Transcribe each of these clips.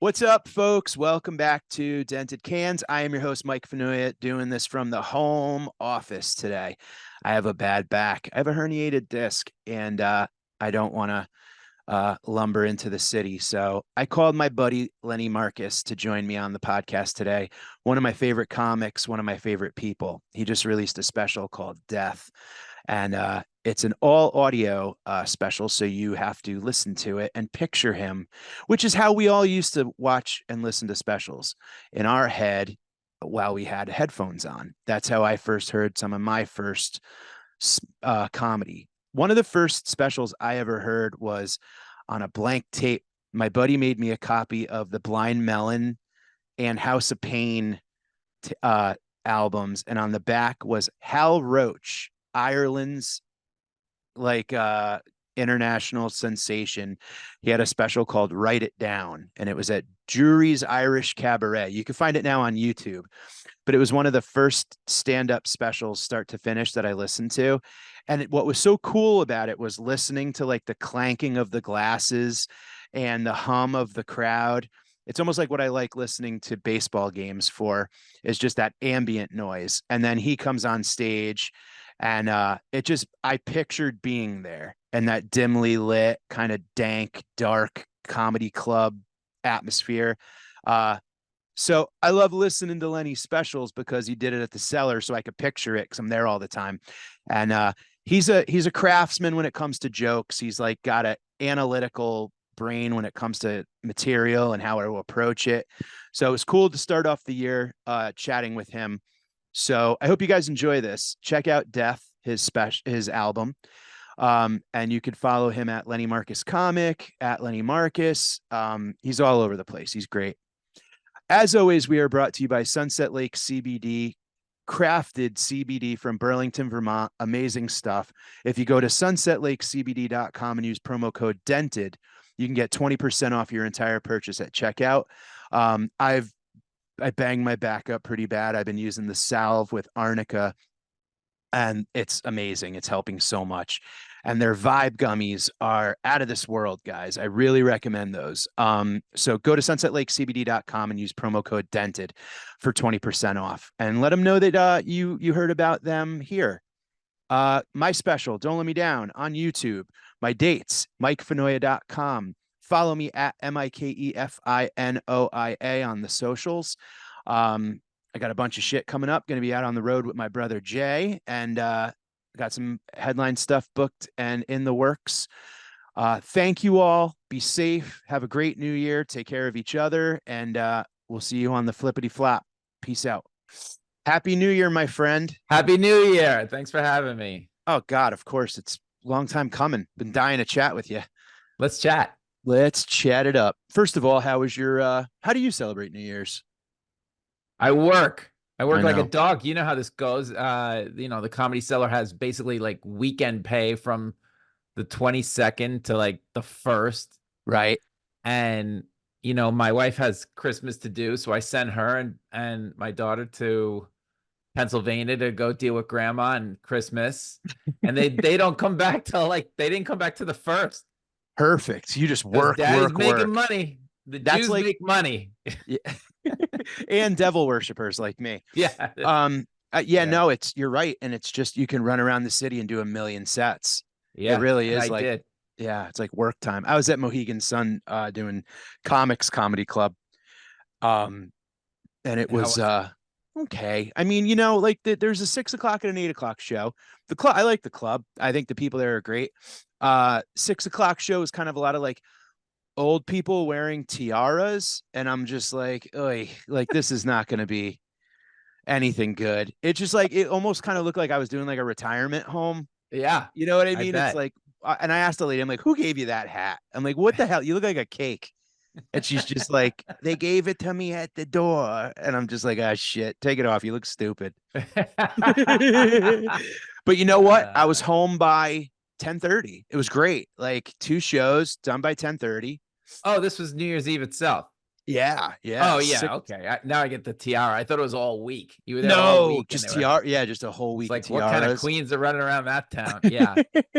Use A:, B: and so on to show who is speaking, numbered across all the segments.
A: What's up, folks? Welcome back to Dented Cans. I am your host, Mike Fanoia, doing this from the home office today. I have a bad back. I have a herniated disc, and I don't want to lumber into the city. So I called my buddy, Lenny Marcus, to join me on the podcast today. One of my favorite comics, one of my favorite people. He just released a special called Death. And it's an all audio special. So you have to listen to it and picture him, which is how we all used to watch and listen to specials in our head while we had headphones on. That's how I first heard some of my first comedy. One of the first specials I ever heard was on a blank tape. My buddy made me a copy of the Blind Melon and House of Pain albums. And on the back was Hal Roach, Ireland's international sensation. He had a special called Write It Down, and it was at Jury's Irish Cabaret. You can find it now on YouTube, but it was one of the first stand-up specials start to finish that I listened to. And what was so cool about it was listening to like the clanking of the glasses and the hum of the crowd. It's almost like what I like listening to baseball games for, is just that ambient noise. And then he comes on stage, and I pictured being there and that dimly lit, kind of dank, dark comedy club atmosphere. So I love listening to Lenny's specials because he did it at the Cellar, so I could picture it because I'm there all the time. And he's a craftsman when it comes to jokes. He's like got an analytical brain when it comes to material and how to approach it. So it was cool to start off the year chatting with him. So I hope you guys enjoy this. Check out Death, his album. And you can follow him at Lenny Marcus Comic, at Lenny Marcus. He's all over the place. He's great. As always, we are brought to you by Sunset Lake CBD, crafted CBD from Burlington, Vermont. Amazing stuff. If you go to sunsetlakecbd.com and use promo code DENTED, you can get 20% off your entire purchase at checkout. I banged my back up pretty bad. I've been using the salve with arnica, and it's amazing. It's helping so much. And their Vibe gummies are out of this world, guys. I really recommend those. So go to sunsetlakecbd.com and use promo code DENTED for 20% off, and let them know that you heard about them here. My special, Don't Let Me Down, on YouTube. My dates, mikefanoia.com. Follow me at MIKEFINOIA on the socials. I got a bunch of shit coming up. Going to be out on the road with my brother Jay, and got some headline stuff booked and in the works. Thank you all. Be safe. Have a great new year. Take care of each other, and we'll see you on the flippity flop. Peace out. Happy New Year, my friend.
B: Happy New Year. Thanks for having me.
A: Oh God, of course. It's a long time coming. Been dying to chat with you.
B: Let's chat.
A: Let's chat it up. First of all, how was your how do you celebrate New Year's?
B: I work like a dog. You know how this goes. The Comedy Cellar has basically like weekend pay from the 22nd to like the 1st.
A: Right.
B: And my wife has Christmas to do, so I send her and my daughter to Pennsylvania to go deal with grandma and Christmas. And they don't come back till they didn't come back to the 1st.
A: Perfect. You just work,
B: Daddy's
A: work,
B: making
A: work.
B: Money. That's Jews make money.
A: Yeah. And devil worshippers like me.
B: Yeah.
A: No, you're right. And it's just, you can run around the city and do a million sets.
B: Yeah.
A: It really is
B: Yeah,
A: it's like work time. I was at Mohegan Sun doing Comics Comedy Club. And it was okay. I mean, there's a 6 o'clock and an 8 o'clock show. The club, I like the club. I think the people there are great. 6 o'clock show is kind of a lot of like old people wearing tiaras, and I'm just like, oy, like this is not going to be anything good. It's just like, it almost kind of looked like I was doing like a retirement home.
B: Yeah.
A: You know what I mean? It's like, and I asked the lady, I'm like, who gave you that hat? I'm like, what the hell? You look like a cake. And she's just like, they gave it to me at the door. And I'm just like, ah, shit, take it off. You look stupid. But you know what? I was home by 10:30. It was great. Like 2 shows done by 10:30.
B: Oh, this was New Year's Eve itself.
A: Yeah.
B: Oh, yeah. Okay. Now I get the tiara. I thought it was all week. You were there
A: all
B: week.
A: Just tiara. Yeah, just a whole week.
B: Like, what kind of queens are running around that town? Yeah.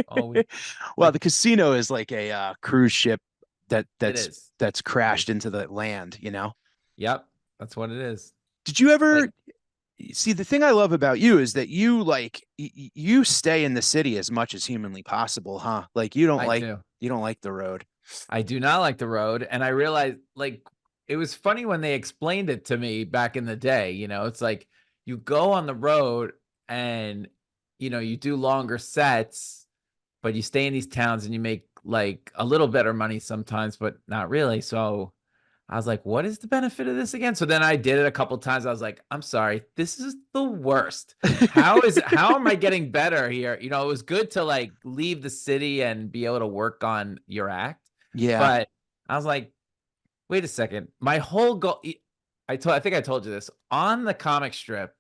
B: All week.
A: Well, the casino is like a cruise ship that
B: It
A: that's
B: is.
A: that's
B: It
A: crashed
B: is.
A: into the land, you know?
B: Yep. That's what it is.
A: Did you
B: Like
A: ever see the thing I love about you is that you like you stay in the city as much as humanly possible, huh? Like
B: I do.
A: you don't like the road.
B: I do not like the road. And I realized like it was funny when they explained it to me back in the day. It's like you go on the road and you do longer sets, but you stay in these towns and you make like a little better money sometimes, but not really. So I was like, what is the benefit of this again? So then I did it a couple times. I was like, I'm sorry, this is the worst. How am I getting better here? It was good to like leave the city and be able to work on your act.
A: Yeah,
B: But I was like, wait a second. My whole goal, I think I told you this on the comic strip,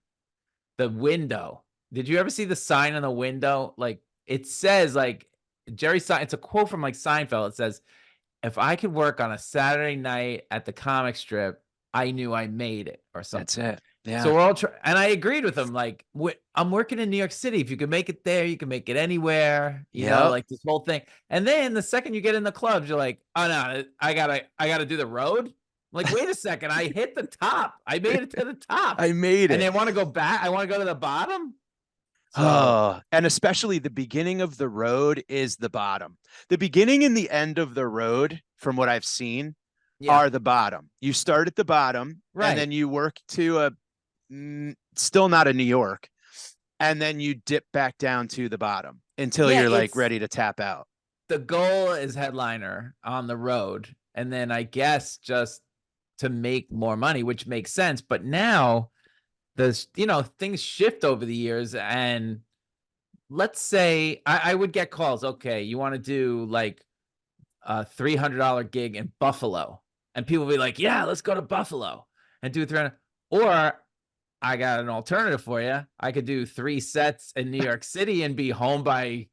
B: the window. Did you ever see the sign on the window? Like it says like it's a quote from like Seinfeld. It says, if I could work on a Saturday night at the comic strip, I knew I made it or
A: that's
B: something.
A: it.
B: So
A: Yeah.
B: we're all and I agreed with him. Like, I'm working in New York City. If you can make it there, you can make it anywhere.
A: Yep.
B: Like this whole thing. And then the second you get in the clubs, you're like, oh no, I gotta do the road. Like, wait a second, I hit the top. I made it to the top,
A: I made
B: and
A: it.
B: they want to go back. I want to go to the bottom. So
A: Oh, and especially the beginning of the road is the bottom. The beginning and the end of the road, from what I've seen,
B: yeah,
A: are the bottom. You start at the bottom and
B: right.
A: then you work to still not a New York, and then you dip back down to the bottom until
B: Yeah,
A: you're like
B: it's
A: ready to tap out.
B: the goal is headliner on the road, and then I guess just to make more money, which makes sense. But now there's things shift over the years, and let's say I would get calls. Okay, you want to do like a $300 gig in Buffalo, and people will be like, "Yeah, let's go to Buffalo and do 300." Or I got an alternative for you. I could do 3 sets in New York City and be home by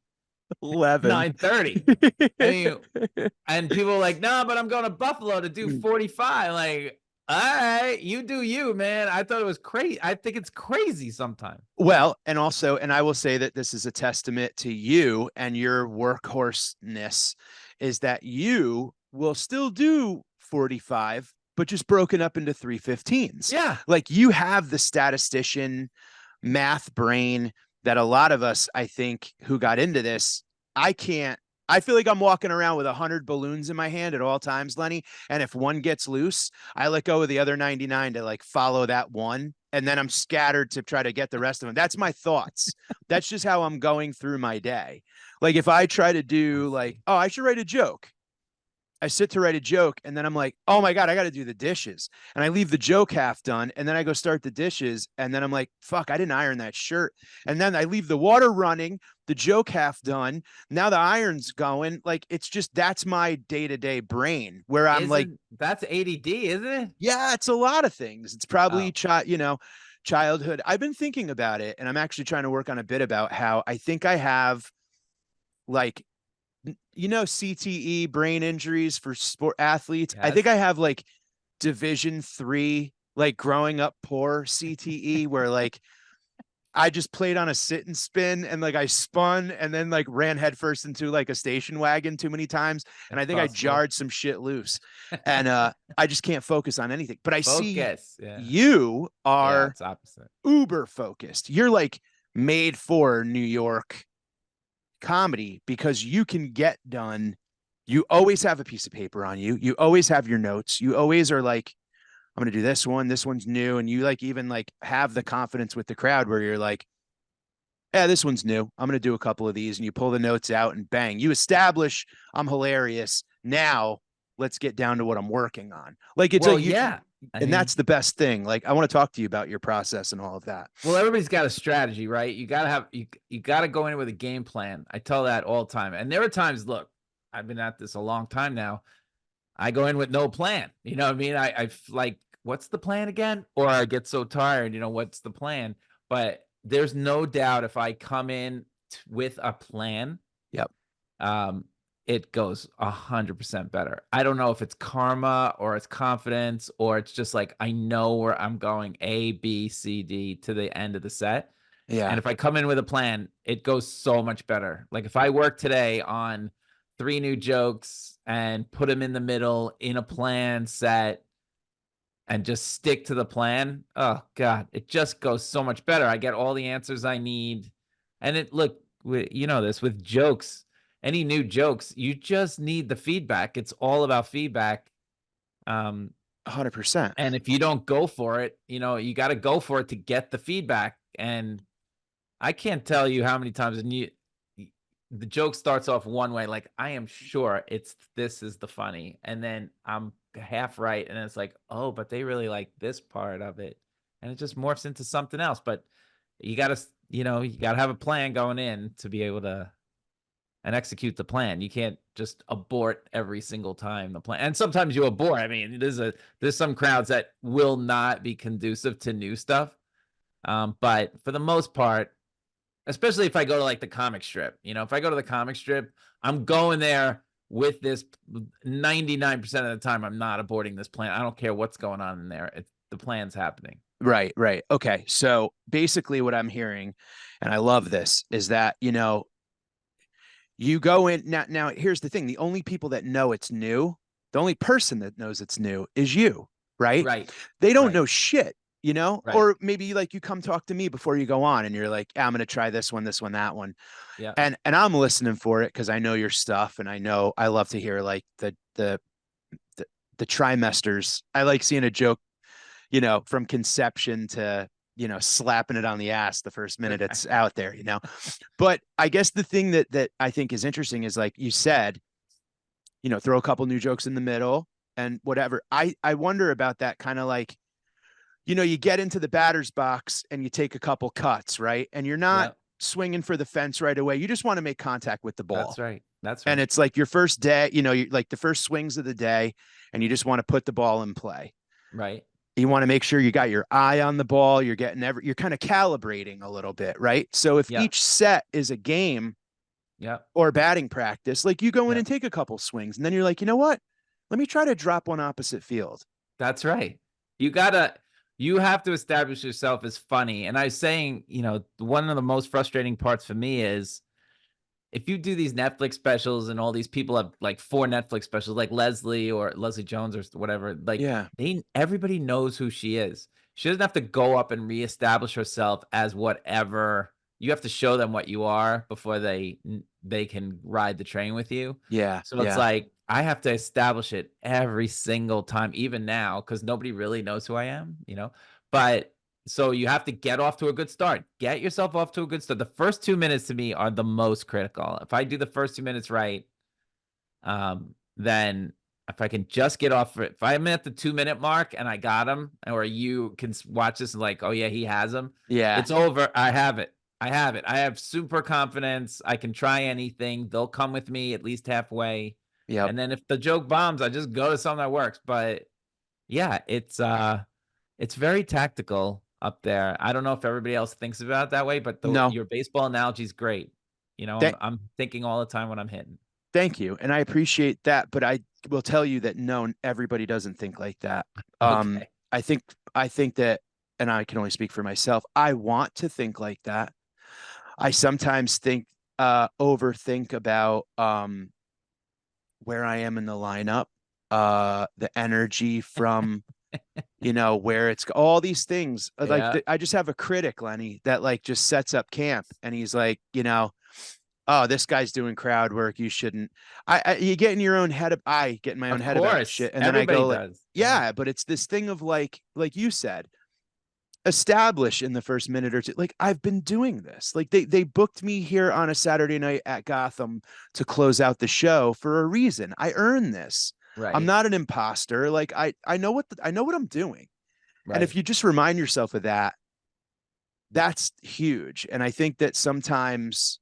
A: 11.
B: 9:30. I mean, and people are like, no, but I'm going to Buffalo to do 45. Like, all right, you do you, man. I thought it was crazy. I think it's crazy sometimes.
A: Well, and also, and I will say that this is a testament to you and your workhorseness, is that you will still do 45, but just broken up into 315s.
B: Yeah.
A: Like you have the statistician math brain that a lot of us, I think, who got into this, I can't. I feel like I'm walking around with 100 balloons in my hand at all times, Lenny. And if one gets loose, I let go of the other 99 to like follow that one. And then I'm scattered to try to get the rest of them. That's my thoughts. That's just how I'm going through my day. Like if I try to
B: I
A: do like,
B: see.
A: oh, I should write a joke. I sit to write a joke and then I'm like, oh my God, I got to do the dishes. And I leave the joke half done and then I go start the dishes. And then I'm like, fuck, I didn't iron that shirt. And then I leave the water running, the joke half done. Now the iron's going. Like it's just that's my day to day brain where I'm like,
B: Isn't that's ADD, isn't it?
A: yeah, it's a lot of things. It's probably,
B: Oh,
A: childhood. I've been thinking about it and I'm actually trying to work on a bit about how I think I have like CTE brain injuries for sport athletes. I think
B: yes.
A: I have like division 3, like growing up poor CTE, where like I just played on a sit and spin and like I spun and then like ran headfirst into like a station wagon too many times. And
B: It's
A: I think I
B: possible.
A: jarred some shit loose. And I just can't focus on anything. But I see
B: Focus. Yeah.
A: you
B: Yeah,
A: are
B: it's opposite.
A: uber focused. You're like made for New York comedy because you can get done. You always have a piece of paper on you. You always have your notes. You always are like, I'm going to do this one. This one's new. And you like even like have the confidence with the crowd where you're like, yeah, this one's new. I'm going to do a couple of these. And you pull the notes out and bang, you establish I'm hilarious. Now let's get down to what I'm working on. Like it's
B: Well,
A: like you,
B: yeah. I
A: and
B: mean,
A: that's the best thing. Like I want to talk to you about your process and all of that.
B: well, everybody's got a strategy, right? You gotta have you gotta go in with a game plan. I tell that all the time. And there are times, look, I've been at this a long time now. I go in with no plan. You know what I mean? I like, what's the plan again? Or I get so tired, what's the plan? But there's no doubt if I come in with a plan,
A: Yep.
B: um, it goes 100% better. I don't know if it's karma or it's confidence or it's just like I know where I'm going A, B, C, D to the end of the set. And
A: Yeah.
B: if I come in with a plan, it goes so much better. Like if I work today on 3 new jokes and put them in the middle in a plan set and just stick to the plan, oh god, it just goes so much better. I get all the answers I need. And you know this with jokes, any new jokes, you just need the feedback. It's all about feedback. Um,
A: 100%.
B: and if you don't go for it, you know, you got to go for it to get the feedback. And I can't tell you how many times the joke starts off one way, like I am sure this is the funny, and then I'm half right, and it's like, oh, but they really like this part of it, and it just morphs into something else. But you gotta have a plan going in to be able to and execute the plan. You can't just abort every single time the plan. And sometimes you abort. I mean, there's some crowds that will not be conducive to new stuff. But for the most part, especially if I go to like the comic strip, you know, if I go to the comic strip, I'm going there with this 99% of the time. I'm not aborting this plan. I don't care what's going on in there. The plan's happening.
A: Right, right. Okay. So basically what I'm hearing, and I love this, is that, you go in now, here's the thing. The only people that know it's new, the only person that knows it's new is you, right?
B: Right.
A: They don't
B: Right.
A: know shit,
B: Right.
A: or maybe like you come talk to me before you go on and you're like, I'm going to try this one, that one.
B: Yeah.
A: And I'm listening for it because I know your stuff, and I love to hear like the trimesters. I like seeing a joke, from conception to, slapping it on the ass the first minute it's out there, But I guess the thing that I think is interesting is, like you said, throw a couple new jokes in the middle and whatever. I wonder about that kind of like, you get into the batter's box and you take a couple cuts, right? And you're not
B: Yeah.
A: swinging for the fence right away. You just want to make contact with the ball.
B: That's right. That's
A: And
B: right.
A: it's like your first day, you like the first swings of the day, and you just want to put the ball in play.
B: Right.
A: You want to make sure you got your eye on the ball. You're you're kind of calibrating a little bit, right? So if
B: Yeah.
A: each set is a game
B: Yeah.
A: or batting practice, like you go in
B: Yeah.
A: and take a couple swings, and then you're like, you know what? Let me try to drop one opposite field.
B: That's right. You have to establish yourself as funny. And I was saying, you know, one of the most frustrating parts for me is if you do these Netflix specials and all these people have like 4 Netflix specials, like Leslie Jones or whatever, like
A: Yeah.
B: everybody knows who she is. She doesn't have to go up and reestablish herself as whatever. You have to show them what you are before they can ride the train with you.
A: Yeah.
B: So it's
A: Yeah.
B: like I have to establish it every single time, even now, because nobody really knows who I am, you know. But so you have to get off to a good start. Get yourself off to a good start. The first 2 minutes to me are the most critical. If I do the first 2 minutes right, then if I can just get off, if I'm at the 2-minute mark and I got him, or you can watch this and like, oh yeah, he has him.
A: Yeah.
B: It's over. I have it. I have it. I have super confidence. I can try anything. They'll come with me at least halfway.
A: Yep.
B: And then if the joke bombs, I just go to something that works. But yeah, it's very tactical up there. I don't know if everybody else thinks about it that way, but
A: No.
B: your baseball analogy is great. You know,
A: Th-
B: I'm thinking all the time when I'm hitting.
A: Thank you. And I appreciate that, but I will tell you that no, everybody doesn't think like that.
B: Okay.
A: I think that, and I can only speak for myself, I want to think like that. I sometimes overthink about where I am in the lineup, the energy from, where it's all these things.
B: Yeah.
A: I just have a critic, Lenny, that like just sets up camp, and he's like, oh, this guy's doing crowd work. You shouldn't. You get in your own head. I get in my own
B: Of
A: head about
B: course.
A: shit, and then I
B: Everybody
A: go like,
B: does. Yeah.
A: yeah, but it's this thing of like you said, establish in the first minute or two. Like, I've been doing this. Like they booked me here on a Saturday night at Gotham to close out the show for a reason. I earned this. I'm
B: Right.
A: not an imposter. Like I know I know what I'm doing. And if
B: Right.
A: you just remind yourself of that, that's huge. And I think that sometimes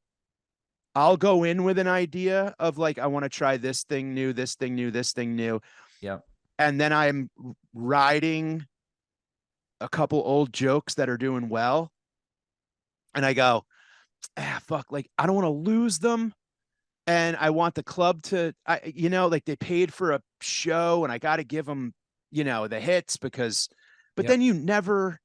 A: I'll go in with an idea of like, I want to try this thing new, this thing new, this thing new.
B: Yep.
A: And then I'm riding a couple old jokes that are doing well. And I go, fuck, like, I don't want to lose them. And I want the club to, like they paid for a show and I got to give them, the hits but
B: Yep.
A: then you never,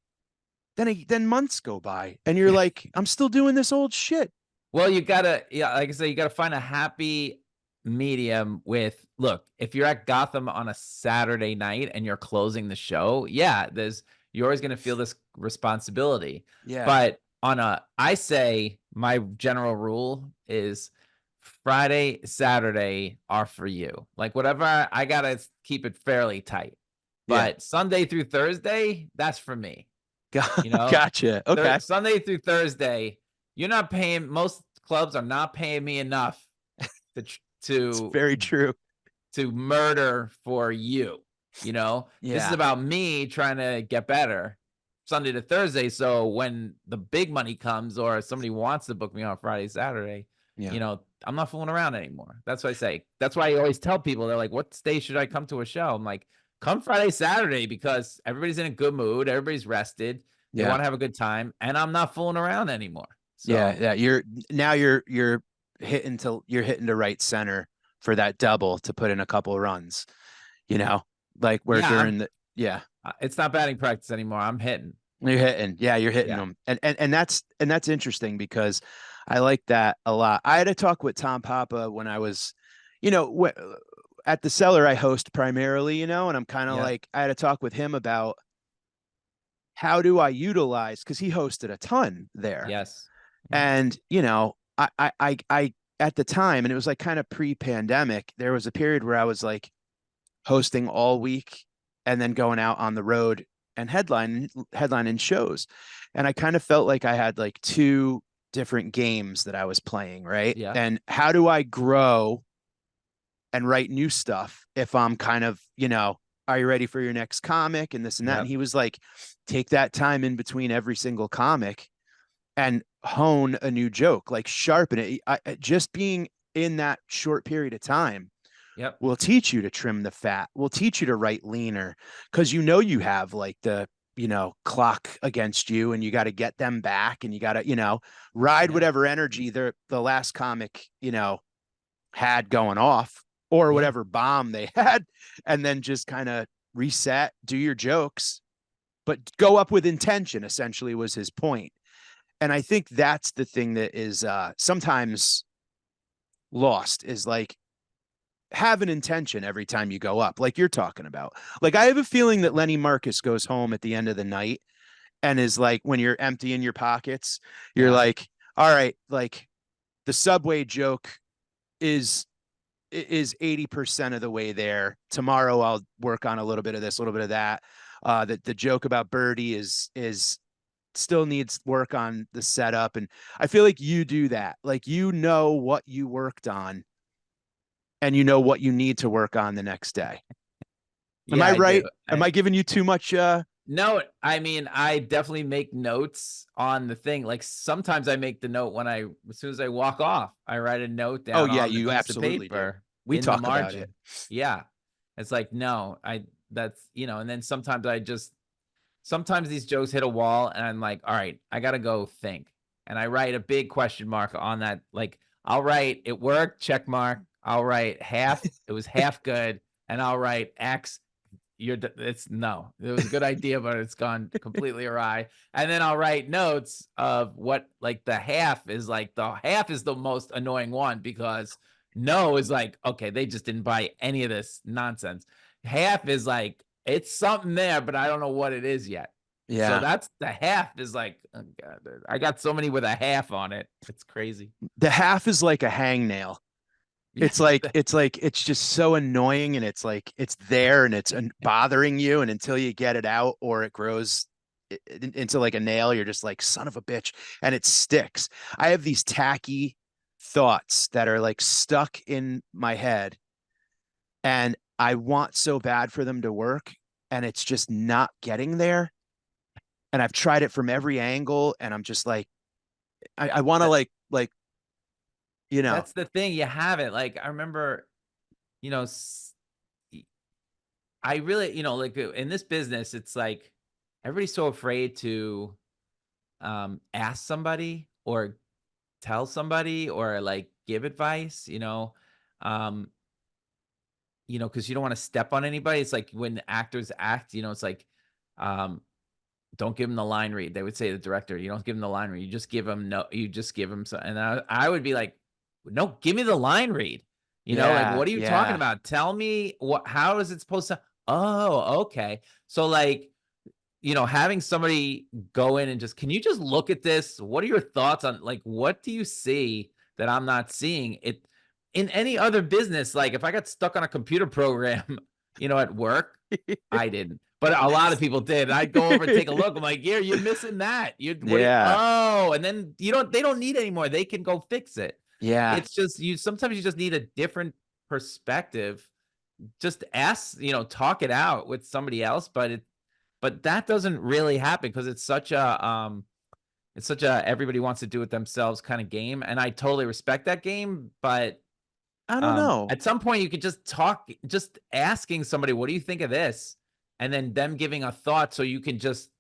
A: then months go by and you're like, I'm still doing this old shit.
B: Well, you gotta, yeah, like I say, you gotta find a happy medium with, look, if you're at Gotham on a Saturday night and you're closing the show, yeah, you're always going to feel this responsibility.
A: Yeah.
B: But I say my general rule is Friday, Saturday are for you. Like whatever, I got to keep it fairly tight.
A: Yeah.
B: But Sunday through Thursday, that's for me. You know,
A: Gotcha. Okay.
B: Sunday through Thursday, you're not paying, most clubs are not paying me enough to
A: It's very true.
B: to murder for you. This is
A: Yeah.
B: about me trying to get better Sunday to Thursday. So when the big money comes or somebody wants to book me on Friday, Saturday,
A: Yeah.
B: I'm not fooling around anymore. That's what I say. That's why I always tell people, they're like, what day should I come to a show? I'm like, come Friday, Saturday, because everybody's in a good mood. Everybody's rested. They
A: Yeah.
B: want to have a good time, and I'm not fooling around anymore.
A: Yeah.
B: So
A: Yeah. You're hitting to right center for that double to put in a couple of runs, like where
B: yeah,
A: during the, yeah,
B: it's not batting practice anymore. I'm hitting.
A: you're hitting
B: Yeah.
A: them. And that's interesting because I like that a lot. I had a talk with Tom Papa when I was, at the Cellar I host primarily, and I'm kind of
B: Yeah.
A: like, I had a talk with him about how do I utilize, because he hosted a ton there.
B: Yes. Mhm.
A: And, I at the time, and it was like kind of pre-pandemic, there was a period where I was like hosting all week and then going out on the road and headlining shows. And I kind of felt like I had like two different games that I was playing, right?
B: Yeah.
A: And how do I grow and write new stuff if I'm kind of, are you ready for your next comic and this and that? And
B: Yep.
A: he was like, take that time in between every single comic and hone a new joke, like sharpen it. Just being in that short period of time
B: Yep.
A: will teach you to trim the fat, will teach you to write leaner, because you have like the, clock against you and you got to get them back and you got to, ride
B: Yeah.
A: whatever energy the last comic, had going off, or
B: Yeah.
A: whatever bomb they had, and then just kind of reset, do your jokes, but go up with intention, essentially was his point. And I think that's the thing that is sometimes lost, is like, have an intention every time you go up, like you're talking about. Like, I have a feeling that Lenny Marcus goes home at the end of the night and is like, when you're emptying your pockets, you're
B: Yeah.
A: like, all right, like the subway joke is 80% of the way there. Tomorrow I'll work on a little bit of this, a little bit of that. The joke about Birdie is still needs work on the setup. And I feel like you do that. Like, what you worked on and what you need to work on the next day. Am
B: Yeah,
A: I
B: I do.
A: right? Am I giving you too much?
B: No, I mean, I definitely make notes on the thing. Like sometimes I make the note as soon as I walk off, I write a note
A: Oh
B: down
A: yeah,
B: on the
A: you
B: piece of
A: absolutely do.
B: paper
A: We
B: in the
A: talk about it.
B: margin. Yeah. It's like, no, and then sometimes these jokes hit a wall and I'm like, all right, I got to go think. And I write a big question mark on that. Like I'll write, it worked, check mark. I'll write half, it was half good. And I'll write X, no, it was a good idea, but it's gone completely awry. And then I'll write notes of what, like the half is the most annoying one, because no is like, okay, they just didn't buy any of this nonsense. Half is like, it's something there, but I don't know what it is yet. So
A: Yeah.
B: that's the half is like, oh God, I got so many with a half on it. It's crazy.
A: The half is like a hangnail.
B: Yeah.
A: It's just so annoying, and it's like it's there and it's bothering you, and until you get it out or it grows into like a nail, you're just like, son of a bitch, and it sticks. I have these tacky thoughts that are like stuck in my head, and I want so bad for them to work, and it's just not getting there. And I've tried it from every angle, and I'm just like, I want to
B: That-
A: like,
B: That's the thing. You have it. Like I remember, you know, I really, like in this business, it's like everybody's so afraid to ask somebody or tell somebody or like give advice, um, because you don't want to step on anybody. It's like when actors act, it's like, um, don't give them the line read. They would say the director, you don't give them the line read. You just give them no, you just give them so. And I would be like, no, give me the line read. Like,
A: Yeah.
B: what are you talking
A: Yeah.
B: about? Tell me how is it supposed to, oh, okay. So like, having somebody go in and just, can you just look at this? What are your thoughts on, like, what do you see that I'm not seeing? It in any other business, like if I got stuck on a computer program, at work, I didn't. But a lot of people did. I'd go over and take a look. I'm like, yeah, you're missing that.
A: Yeah.
B: Oh, and then they don't need anymore. They can go fix it.
A: Yeah.
B: It's just sometimes you just need a different perspective. Just ask, talk it out with somebody else, but that doesn't really happen because it's such a everybody wants to do it themselves kind of game, and I totally respect that game, but
A: I don't know.
B: at some point you could just talk, just asking somebody, "What do you think of this?" And then them giving a thought so you can just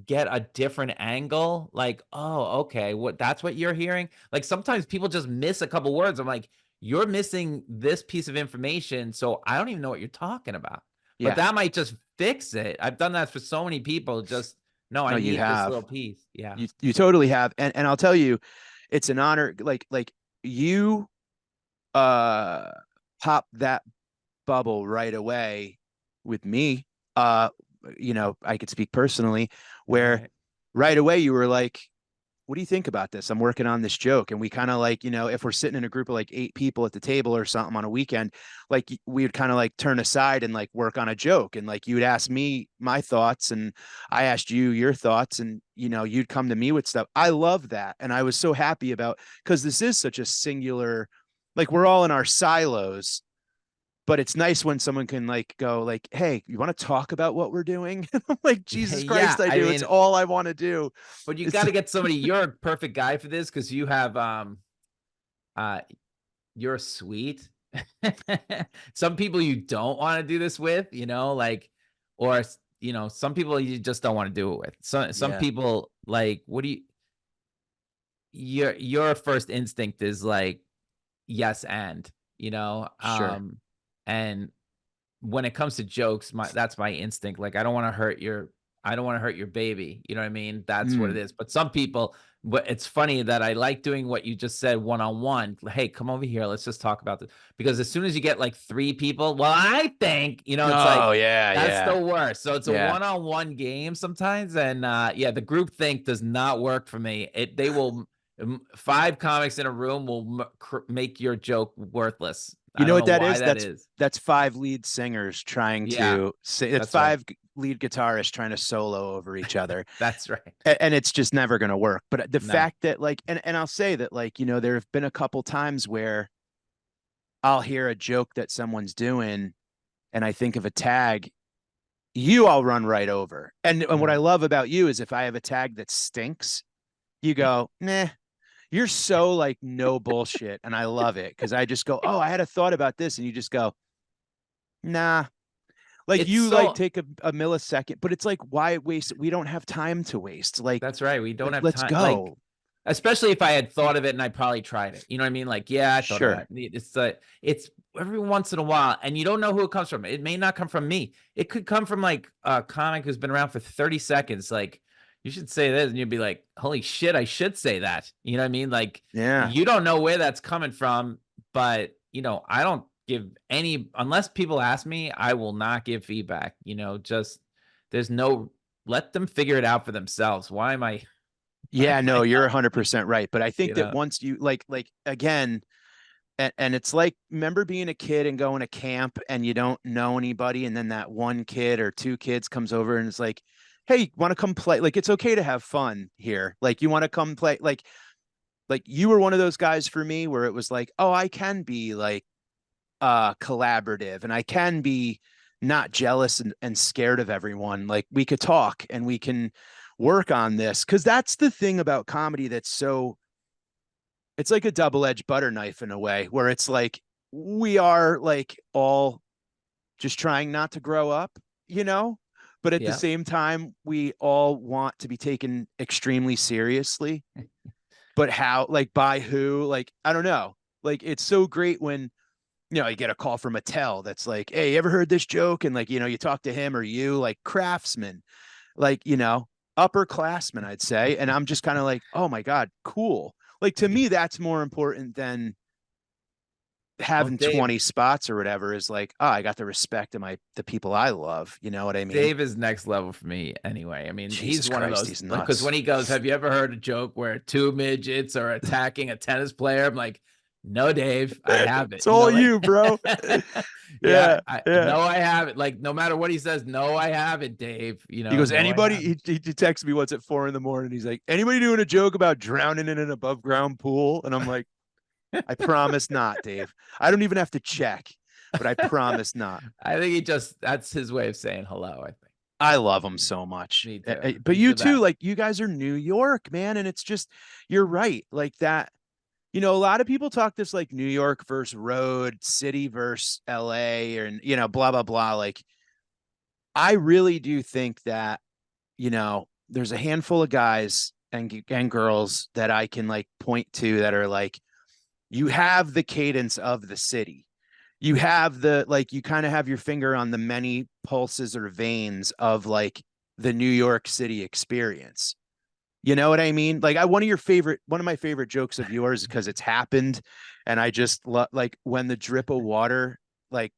B: get a different angle, like, "Oh, okay, that's what you're hearing?" Like, sometimes people just miss a couple words. I'm like, "You're missing this piece of information, so I don't even know what you're talking about." But
A: Yeah.
B: that might just fix it. I've done that for so many people, just, "No,
A: No,
B: I
A: you
B: need this
A: have.
B: little piece." Yeah.
A: You totally have. And I'll tell you, it's an honor. Like you uh pop that bubble right away with me. Uh, I could speak personally, where
B: Right.
A: right away you were like, what do you think about this? I'm working on this joke. And we kind of like, if we're sitting in a group of like 8 people at the table or something on a weekend, like we would kind of like turn aside and like work on a joke. And like you would ask me my thoughts and I asked you your thoughts and, you'd come to me with stuff. I love that. And I was so happy about, because this is such a singular, like we're all in our silos, but it's nice when someone can like go like, hey, you want to talk about what we're doing? And I'm like, Jesus
B: Yeah,
A: Christ, I
B: I
A: do. It's
B: mean,
A: all I want to do.
B: but you
A: It's
B: gotta get somebody, you're a perfect guy for this because uh you're sweet. Some people you don't wanna do this with, like, or some people you just don't wanna do it with. Some
A: yeah,
B: people, like, what do you your first instinct is like, yes,
A: sure.
B: and when it comes to jokes, that's my instinct. Like, I don't wanna hurt your baby, you know what I mean? That's what it
A: Mm.
B: is. But some people, but it's funny that I like doing what you just said one-on-one. "Hey, come over here, let's just talk about this." Because as soon as you get like 3 people, "Well, I think," it's like,
A: Oh yeah,
B: that's the
A: yeah,
B: worst. So it's a
A: yeah.
B: one-on-one game sometimes, and, yeah, the group think does not work for me. They will 5 comics in a room will make your joke worthless.
A: You
B: I
A: know
B: don't
A: what
B: know
A: that
B: why
A: is?
B: that is.
A: That's five lead singers trying
B: Yeah,
A: to say that's
B: that's right.
A: five lead guitarists trying to solo over each other.
B: That's right.
A: And it's just never going to work. But the
B: No.
A: fact that like, and I'll say that like, there have been a couple times where I'll hear a joke that someone's doing and I think of a tag, I'll run right over. And what I
B: Right.
A: love about you is if I have a tag that stinks, you go, nah, you're so like no bullshit. And I love it because I just go, oh, I had a thought about this. And you just go, nah. Like
B: It's
A: you like
B: so
A: take a millisecond, but it's like, why waste it? We don't have time to waste.
B: That's right, we don't have
A: Let's
B: time, like,
A: go.
B: especially if I had thought of it and I probably tried it, you know what I mean? Like, yeah, I thought of
A: Sure.
B: that. It's every once in a while, and you don't know who it comes from. It may not come from me. It could come from, like, a comic who's been around for 30 seconds, like, "You should say this," and you'd be like, "Holy shit, I should say that." You know what I mean? Like,
A: Yeah.
B: you don't know where that's coming from, but, I don't give any, unless people ask me, I will not give feedback, just there's no, let them figure it out for themselves. Why am I why
A: Yeah,
B: am I
A: no, you're
B: helping them?
A: 100% right. But I think
B: You
A: that
B: know?
A: once you like again, and it's like, remember being a kid and going to camp and you don't know anybody. And then that one kid or two kids comes over and it's like, hey, want to come play? Like, it's okay to have fun here. Like, you want to come play? Like you were one of those guys for me where it was like, oh, I can be like collaborative and I can be not jealous and scared of everyone. Like we could talk and we can work on this. Cause that's the thing about comedy that's so, it's like a double-edged butter knife in a way where it's like we are like all just trying not to grow up, you know? But at the
B: Yeah.
A: same time, we all want to be taken extremely seriously. But how, like by who? Like, I don't know. Like it's so great when you get a call from Mattel that's like, hey, you ever heard this joke? And like, you talk to him or you like craftsman, like, upperclassmen, I'd say. And I'm just kind of like, oh my God, cool. Like to
B: Yeah.
A: me, that's more important than
B: Oh,
A: having
B: Dave,
A: 20 spots or whatever is like, oh, I got the respect of the people I love. You know what I mean?
B: Dave is next level for me anyway. I mean, he's
A: Jesus
B: one of
A: Christ,
B: those,
A: he's
B: like, because
A: nuts.
B: when he goes, have you ever heard a joke where two midgets are attacking a tennis player? I'm like, no, Dave, I haven't.
A: It's all
B: Like,
A: you, bro.
B: yeah,
A: Yeah, yeah.
B: no, I haven't. Like, no matter what he says, no, I haven't, Dave.
A: He goes,
B: No, I
A: anybody?
B: haven't.
A: He texts me once at 4 a.m. He's like, anybody doing a joke about drowning in an above ground pool? And I'm like, I promise not, Dave. I don't even have to check, but I promise not.
B: I think that's his way of saying hello, I think.
A: I love him so much.
B: Me too.
A: But
B: He's
A: you
B: the
A: too,
B: best.
A: like you guys are New York, man. And it's just, you're right. Like that, a lot of people talk this like New York versus road, city versus LA, or, blah, blah, blah. Like, I really do think that, there's a handful of guys and girls that I can like point to that are like, you have the cadence of the city. You have you kind of have your finger on the many pulses or veins of like the New York City experience. You know what I mean? Like one of my favorite jokes of yours because it's happened. And I just like when the drip of water, like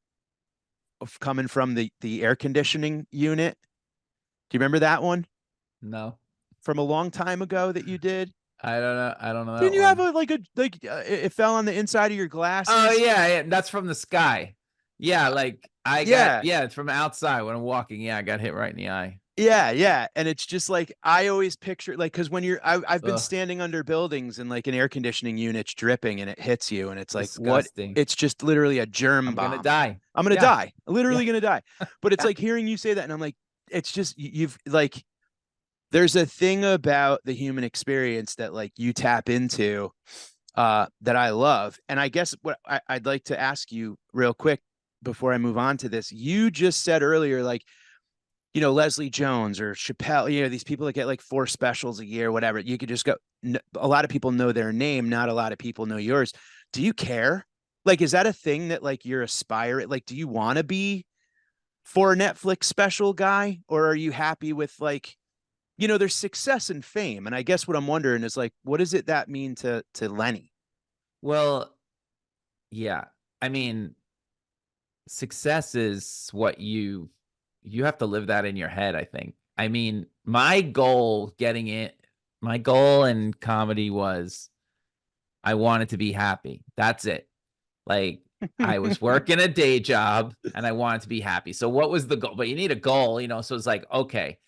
A: coming from the air conditioning unit. Do you remember that one
B: No,
A: from a long time ago that you did?
B: I don't know. I don't know that
A: Didn't you have
B: one.
A: it fell on the inside of your
B: Oh
A: glasses?
B: yeah, yeah, that's from the sky. Yeah, like
A: Yeah.
B: it's from outside when I'm walking. Yeah, I got hit right in the eye.
A: Yeah, yeah. And it's just like I always picture like because I've been
B: Ugh,
A: standing under buildings and like an air conditioning unit's dripping and it hits you and it's like what
B: disgusting.
A: it's just literally a germ
B: I'm gonna
A: bomb.
B: die.
A: I'm gonna
B: Yeah,
A: die.
B: yeah,
A: Literally gonna die. But it's
B: yeah.
A: like hearing you say that and I'm like, it's just you've like there's a thing about the human experience that like you tap into that I love. And I guess what I'd like to ask you real quick before I move on to this, you just said earlier, like Leslie Jones or Chappelle, these people that get like 4 specials a year, whatever. You could just go. A lot of people know their name, not a lot of people know yours. Do you care? Like, is that a thing that like you're aspiring? Like, do you want to be for a Netflix special guy, or are you happy with like, there's success and fame? And I guess what I'm wondering is like, what does that mean to Lenny?
B: Well, yeah. I mean, success is what you have to live that in your head, I think. I mean, my goal in comedy was I wanted to be happy. That's it. Like, I was working a day job and I wanted to be happy. So what was the goal? But you need a goal, so it's like, okay,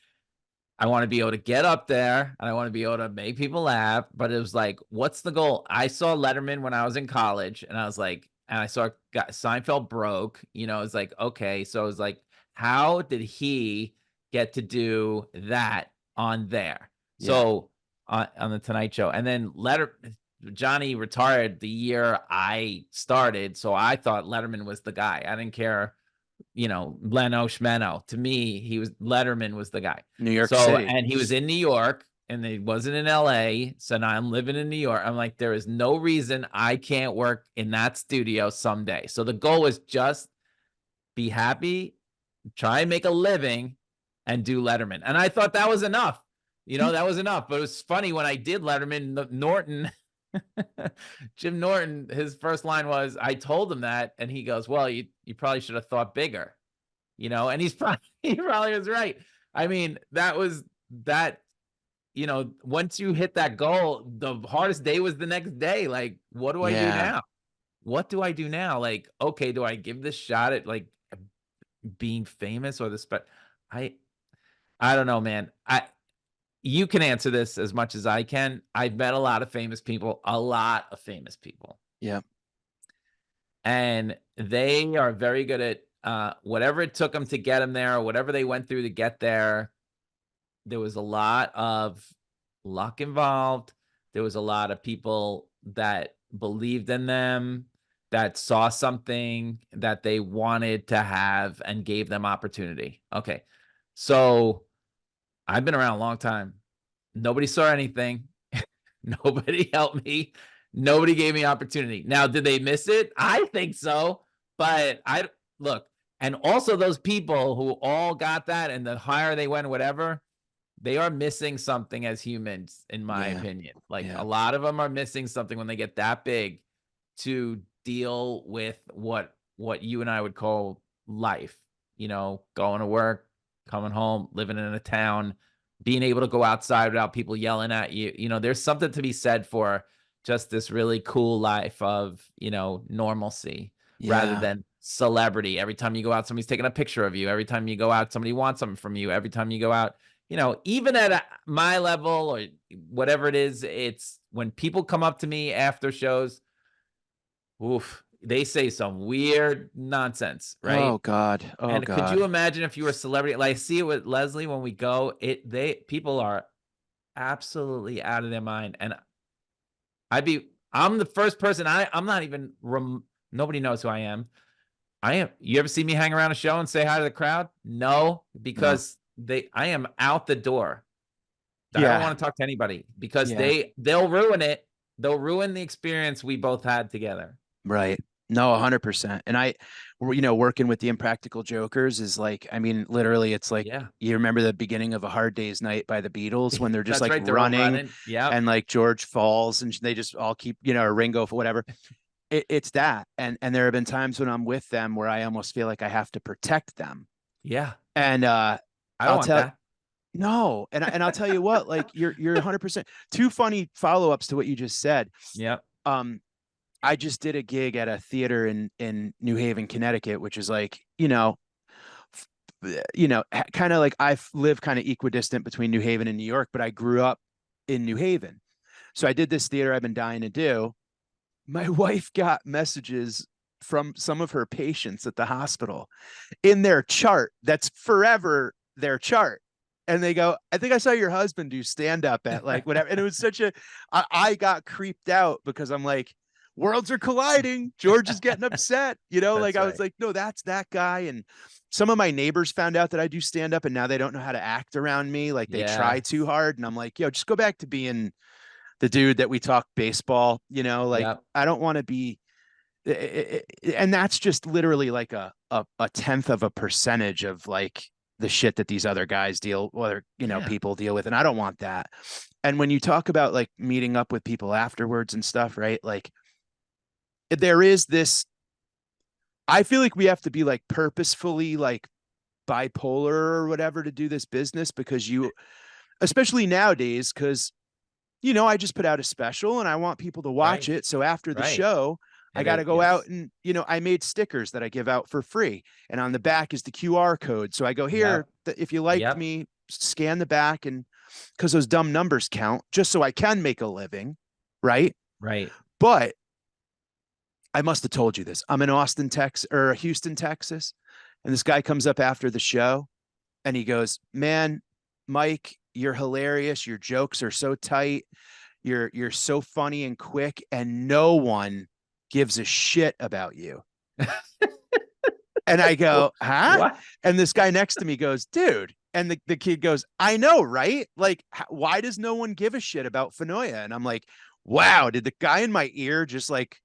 B: I want to be able to get up there and I want to be able to make people laugh. But it was like, what's the goal? I saw Letterman when I was in college and I was like, and I saw Seinfeld broke, it's like, okay. So it was like, how did he get to do that on there?
A: Yeah.
B: So on the Tonight Show. And then Johnny retired the year I started. So I thought Letterman was the guy. I didn't care, Leno Schmeno. To me, Letterman was the guy.
A: New York
B: So,
A: City.
B: and he was in New York and he wasn't in LA. So now I'm living in New York. I'm like, there is no reason I can't work in that studio someday. So the goal was just be happy, try and make a living and do Letterman. And I thought that was enough. That was enough. But it was funny when I did Letterman, Norton, Jim Norton, his first line was, I told him that. And he goes, well, you probably should have thought bigger, and he probably was right. I mean, that was that, once you hit that goal, the hardest day was the next day. Like, what do I do
A: Yeah.
B: now? What do I do now? Like, okay, do I give this shot at like being famous or I I don't know, man. You can answer this as much as I can. I've met a lot of famous people, a lot of famous people,
A: Yeah.
B: and they are very good at whatever it took them to get them there, or whatever they went through to get there. There was a lot of luck involved. There was a lot of people that believed in them, that saw something that they wanted to have and gave them opportunity. Okay. So I've been around a long time. Nobody saw anything. Nobody helped me. Nobody gave me opportunity. Now, did they miss it? I think so. But look, and also those people who all got that and the higher they went, whatever, they are missing something as humans, in my
A: Yeah.
B: opinion. Like
A: Yeah.
B: a lot of them are missing something when they get that big to deal with what you and I would call life, going to work, coming home, living in a town, being able to go outside without people yelling at you. There's something to be said for just this really cool life of, normalcy rather
A: Yeah.
B: than celebrity. Every time you go out, somebody's taking a picture of you. Every time you go out, somebody wants something from you. Every time you go out, even at my level or whatever it is, it's when people come up to me after shows, oof, they say some weird nonsense,
A: Oh
B: right?
A: God. Oh
B: And could you
A: God.
B: imagine if you were a celebrity? Like, I see it with Leslie when we go, people are absolutely out of their mind. And I'm the first person, I'm not even, nobody knows who I am. You ever see me hang around a show and say hi to the crowd? No,
A: No.
B: because I am out the door. I don't
A: Yeah.
B: want to talk to anybody because
A: Yeah.
B: they'll ruin it. They'll ruin the experience we both had together.
A: Right. No, 100%. And working with the Impractical Jokers is like, I mean, literally, it's like
B: Yeah.
A: you remember the beginning of A Hard Day's Night by the Beatles when they're just
B: That's
A: like
B: right. They're all
A: running
B: running. Yep.
A: and like George falls and they just all keep, or Ringo for whatever. It's that. And there have been times when I'm with them where I almost feel like I have to protect them.
B: Yeah.
A: And
B: I don't
A: I'll
B: want
A: tell
B: that.
A: no, and I'll tell you what, like you're 100%. Two funny follow-ups to what you just said.
B: Yep.
A: Um, I just did a gig at a theater in New Haven, Connecticut, which is like, kind of like I live kind of equidistant between New Haven and New York, but I grew up in New Haven. So I did this theater I've been dying to do. My wife got messages from some of her patients at the hospital in their chart that's forever their chart. And they go, I think I saw your husband do stand up at like whatever. And it was I got creeped out because I'm like, worlds are colliding. George is getting upset. Like
B: That's
A: I was
B: right.
A: like, no, that's that guy. And some of my neighbors found out that I do stand up and now they don't know how to act around me. Like they try
B: Yeah.
A: too hard. And I'm like, yo, just go back to being the dude that we talk baseball, like
B: Yep.
A: I don't want to be and that's just literally like a tenth of a percentage of like the shit that these other guys
B: Yeah.
A: people deal with. And I don't want that. And when you talk about like meeting up with people afterwards and stuff, right? Like there is this, I feel like we have to be like purposefully like bipolar or whatever to do this business because especially nowadays, because I just put out a special and I want people to watch
B: Right.
A: it. So after the
B: Right.
A: show, I
B: And
A: got to
B: it,
A: go out
B: yes.
A: and, I made stickers that I give out for free. And on the back is the QR code. So I go here,
B: Yep.
A: if you liked
B: Yep.
A: me, scan the back and because those dumb numbers count just so I can make a living. Right.
B: Right.
A: But I must have told you this. I'm in Austin, Texas or Houston, Texas. And this guy comes up after the show and he goes, man, Mike, you're hilarious. Your jokes are so tight. You're so funny and quick, and no one gives a shit about you. And I go, huh?
B: What?
A: And this guy next to me goes, dude. And the kid goes, I know, right? Like, why does no one give a shit about Fanoia? And I'm like, wow, did the guy in my ear just like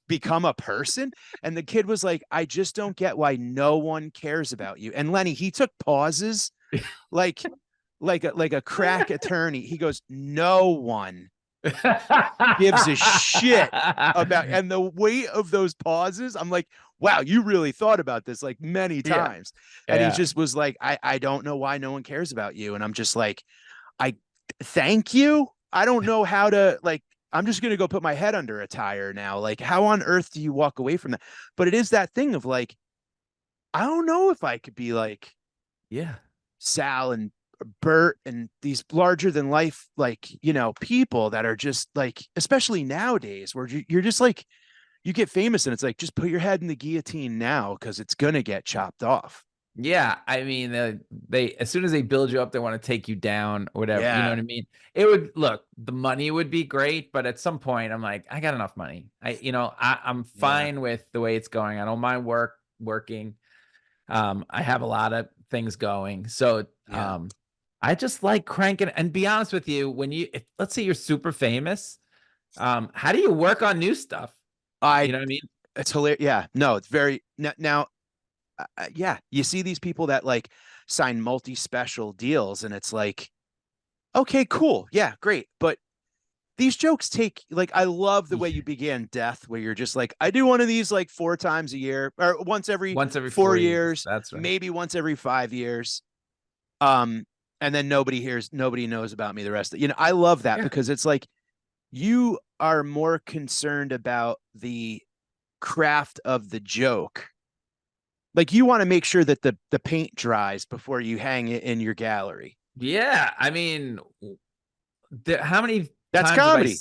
A: become a person? And the kid was like, I just don't get why no one cares about you. And Lenny, he took pauses like like a crack attorney. He goes, no one gives a shit about, and the weight of those pauses, I'm like, wow, you really thought about this like many
B: Yeah.
A: times. And he
B: Yeah.
A: just was like, I don't know why no one cares about you. And I'm just like, I thank you. I don't know how to like, I'm just gonna go put my head under a tire now. Like, how on earth do you walk away from that? But it is that thing of like, I don't know if I could be like
B: Yeah.
A: Sal and Bert and these larger than life, like, people that are just like, especially nowadays where you're just like, you get famous and it's like, just put your head in the guillotine now because it's going to get chopped off.
B: Yeah, I mean, they as soon as they build you up, they want to take you down or whatever. You know
A: Yeah.
B: what I mean? It would look, the money would be great, but at some point, I'm like, I got enough money. I'm
A: Yeah.
B: fine with the way it's going. I don't mind working. I have a lot of things going, so
A: Yeah.
B: I just like cranking. And be honest with you, let's say you're super famous, how do you work on new stuff? You
A: I,
B: know what I mean?
A: it's hilarious. Yeah. No, it's very, now, yeah, you see these people that like sign multi special deals and it's like, okay, cool. Yeah, great. But these jokes take, like, I love the way you began Death, where you're just like, I do one of these like 4 times a year or once every
B: Once every 4 years.
A: 4 years,
B: That's right.
A: maybe once every 5 years. Um, and then nobody knows about me the rest of, I love that
B: Yeah.
A: because it's like you are more concerned about the craft of the joke. Like you want to make sure that the paint dries before you hang it in your gallery.
B: Yeah. I mean, how many
A: That's
B: times have
A: comedy.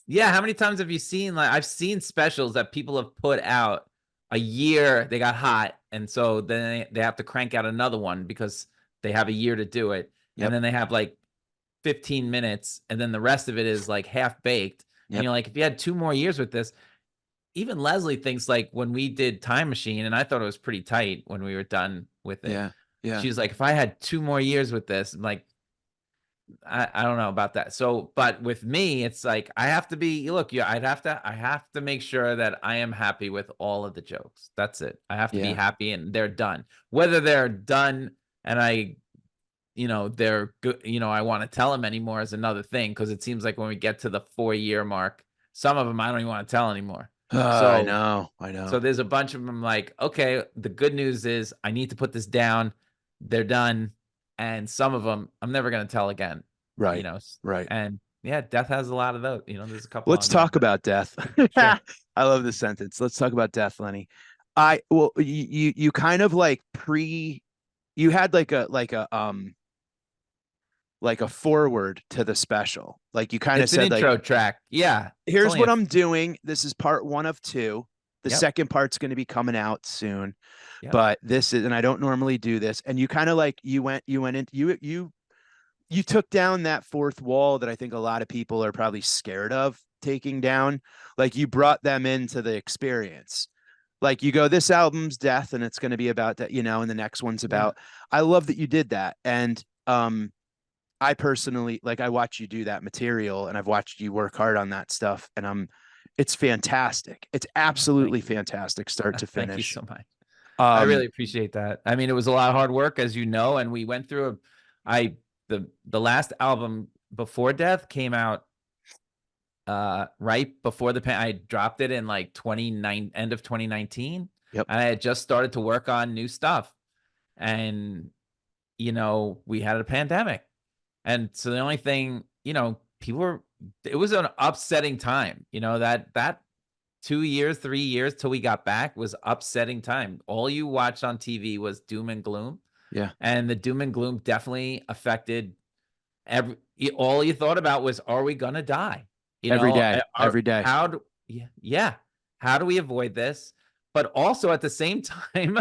B: yeah, how many times have you seen, like, I've seen specials that people have put out a year, they got hot, and so then they have to crank out another one because they have a year to do it, and
A: Yep.
B: then they have like 15 minutes, and then the rest of it is like half baked, and
A: Yep.
B: you're like, if you had 2 more years with this. Even Leslie thinks, like, when we did Time Machine, and I thought it was pretty tight when we were done with it.
A: Yeah. Yeah.
B: She's like, if I had 2 more years with this, I'm like, I don't know about that. So, but with me, it's like I have to be, look, yeah, I have to make sure that I am happy with all of the jokes. That's it. I have to be
A: Yeah.
B: happy and they're done. Whether they're done and they're good, I want to tell them anymore is another thing, because it seems like when we get to the 4 year mark, some of them I don't even want to tell anymore.
A: I
B: So
A: know.
B: so there's a bunch of them, like, okay, the good news is I need to put this down. They're done. And some of them I'm never going to tell again,
A: Right. Right.
B: and yeah, Death has a lot of those, there's a couple
A: Let's
B: on there,
A: talk
B: but
A: about death.
B: sure.
A: I love this sentence. Let's talk about death, Lenny. You kind of like you had like a forward to the special. Like you kind of
B: It's an
A: said, like,
B: intro track. Yeah. It's
A: here's
B: only
A: what I'm doing. This is part 1 of 2. The
B: yep.
A: second part's going to be coming out soon,
B: Yep.
A: but this is, and I don't normally do this. And you kind of like, you went into, you took down that fourth wall that I think a lot of people are probably scared of taking down. Like you brought them into the experience. Like you go, this album's death and it's going to be about that, and the next one's
B: Yeah.
A: about, I love that you did that. And, I personally, like, I watch you do that material and I've watched you work hard on that stuff, and it's fantastic. It's
B: Thank
A: absolutely
B: you.
A: fantastic start to
B: Thank you
A: finish.
B: so much. I
A: Um,
B: really appreciate that. I mean, it was a lot of hard work, as and we went through I the last album before Death came out right before I dropped it in like end of 2019,
A: yep.
B: and I had just started to work on new stuff, and we had a pandemic, and so the only thing, people were it was an upsetting time, that 2 years, 3 years till we got back was upsetting time. All you watched on TV was doom and gloom,
A: Yeah.
B: and the doom and gloom definitely affected all you thought about was, are we gonna die?
A: Every day,
B: Are
A: every day.
B: how do yeah, yeah. How do we avoid this? But also at the same time,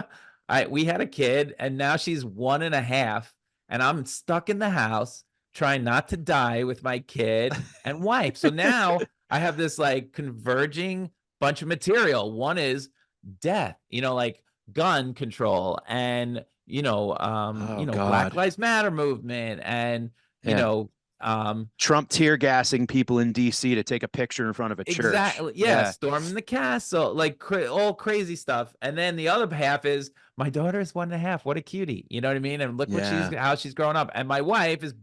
B: we had a kid and now she's 1.5, and I'm stuck in the house trying not to die with my kid and wife. So now I have this like converging bunch of material. One is death, like gun control, and
A: Oh
B: Black
A: God.
B: Lives Matter movement, and you
A: Yeah.
B: know, um,
A: Trump tear gassing people in DC to take a picture in front of a church.
B: exactly, yeah,
A: Yeah.
B: storming the castle, like all crazy stuff. And then the other half is my daughter is 1.5. What a cutie, you know what I mean? And look what
A: Yeah.
B: how she's growing up. And my wife is,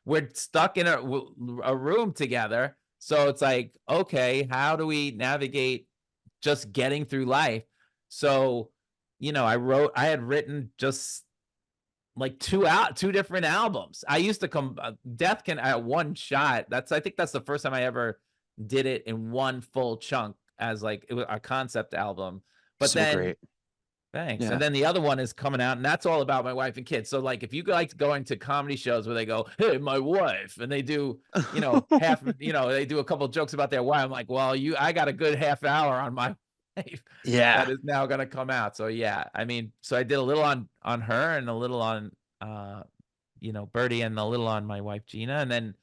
B: we're stuck in a room together. So it's like, okay, how do we navigate just getting through life? So, I had written just like two different albums. I used to come Death can at one shot. I think that's the first time I ever did it in one full chunk as like it was a concept album. But
A: So
B: then
A: great.
B: thanks. And
A: Yeah.
B: then the other one is coming out, and that's all about my wife and kids. So like if you like going to comedy shows where they go, "Hey, my wife," and they do, half, they do a couple jokes about their wife. I'm like, well, I got a good half hour on my wife that
A: Yeah.
B: is now gonna come out. So yeah, I mean, so I did a little on her and a little on Birdie, and a little on my wife Gina,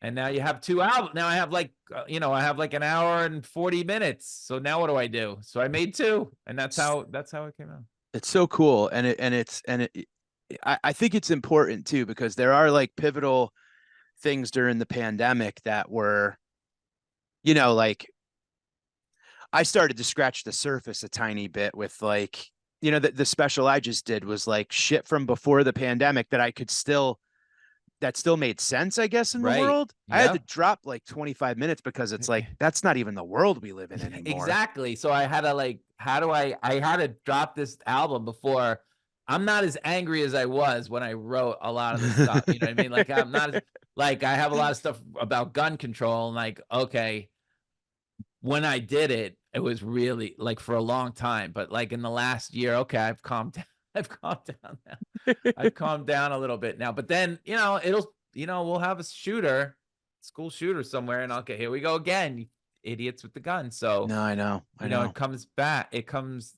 B: and now you have 2 albums. Now I have like I have like an hour and 40 minutes. So now what do I do? So I made 2, and that's how it came out.
A: It's so cool. I think it's important too, because there are like pivotal things during the pandemic that were, like I started to scratch the surface a tiny bit with like, the special I just did was like shit from before the pandemic that I could still that still made sense, I guess, in the
B: Right.
A: world. I had to
B: Yep.
A: drop like 25 minutes because it's like, that's not even the world we live in anymore.
B: Exactly. So I had to like, how do I had to drop this album before. I'm not as angry as I was when I wrote a lot of this stuff. You know what I mean? Like I'm not as, like I have a lot of stuff about gun control and like, okay, when I did it, it was really like for a long time. But like in the last year, okay, I've calmed down. I've calmed down now. I've calmed down a little bit now. But then, we'll have a shooter, school shooter somewhere, and okay, here we go again, you idiots with the gun. So,
A: No, I know.
B: it comes back, it comes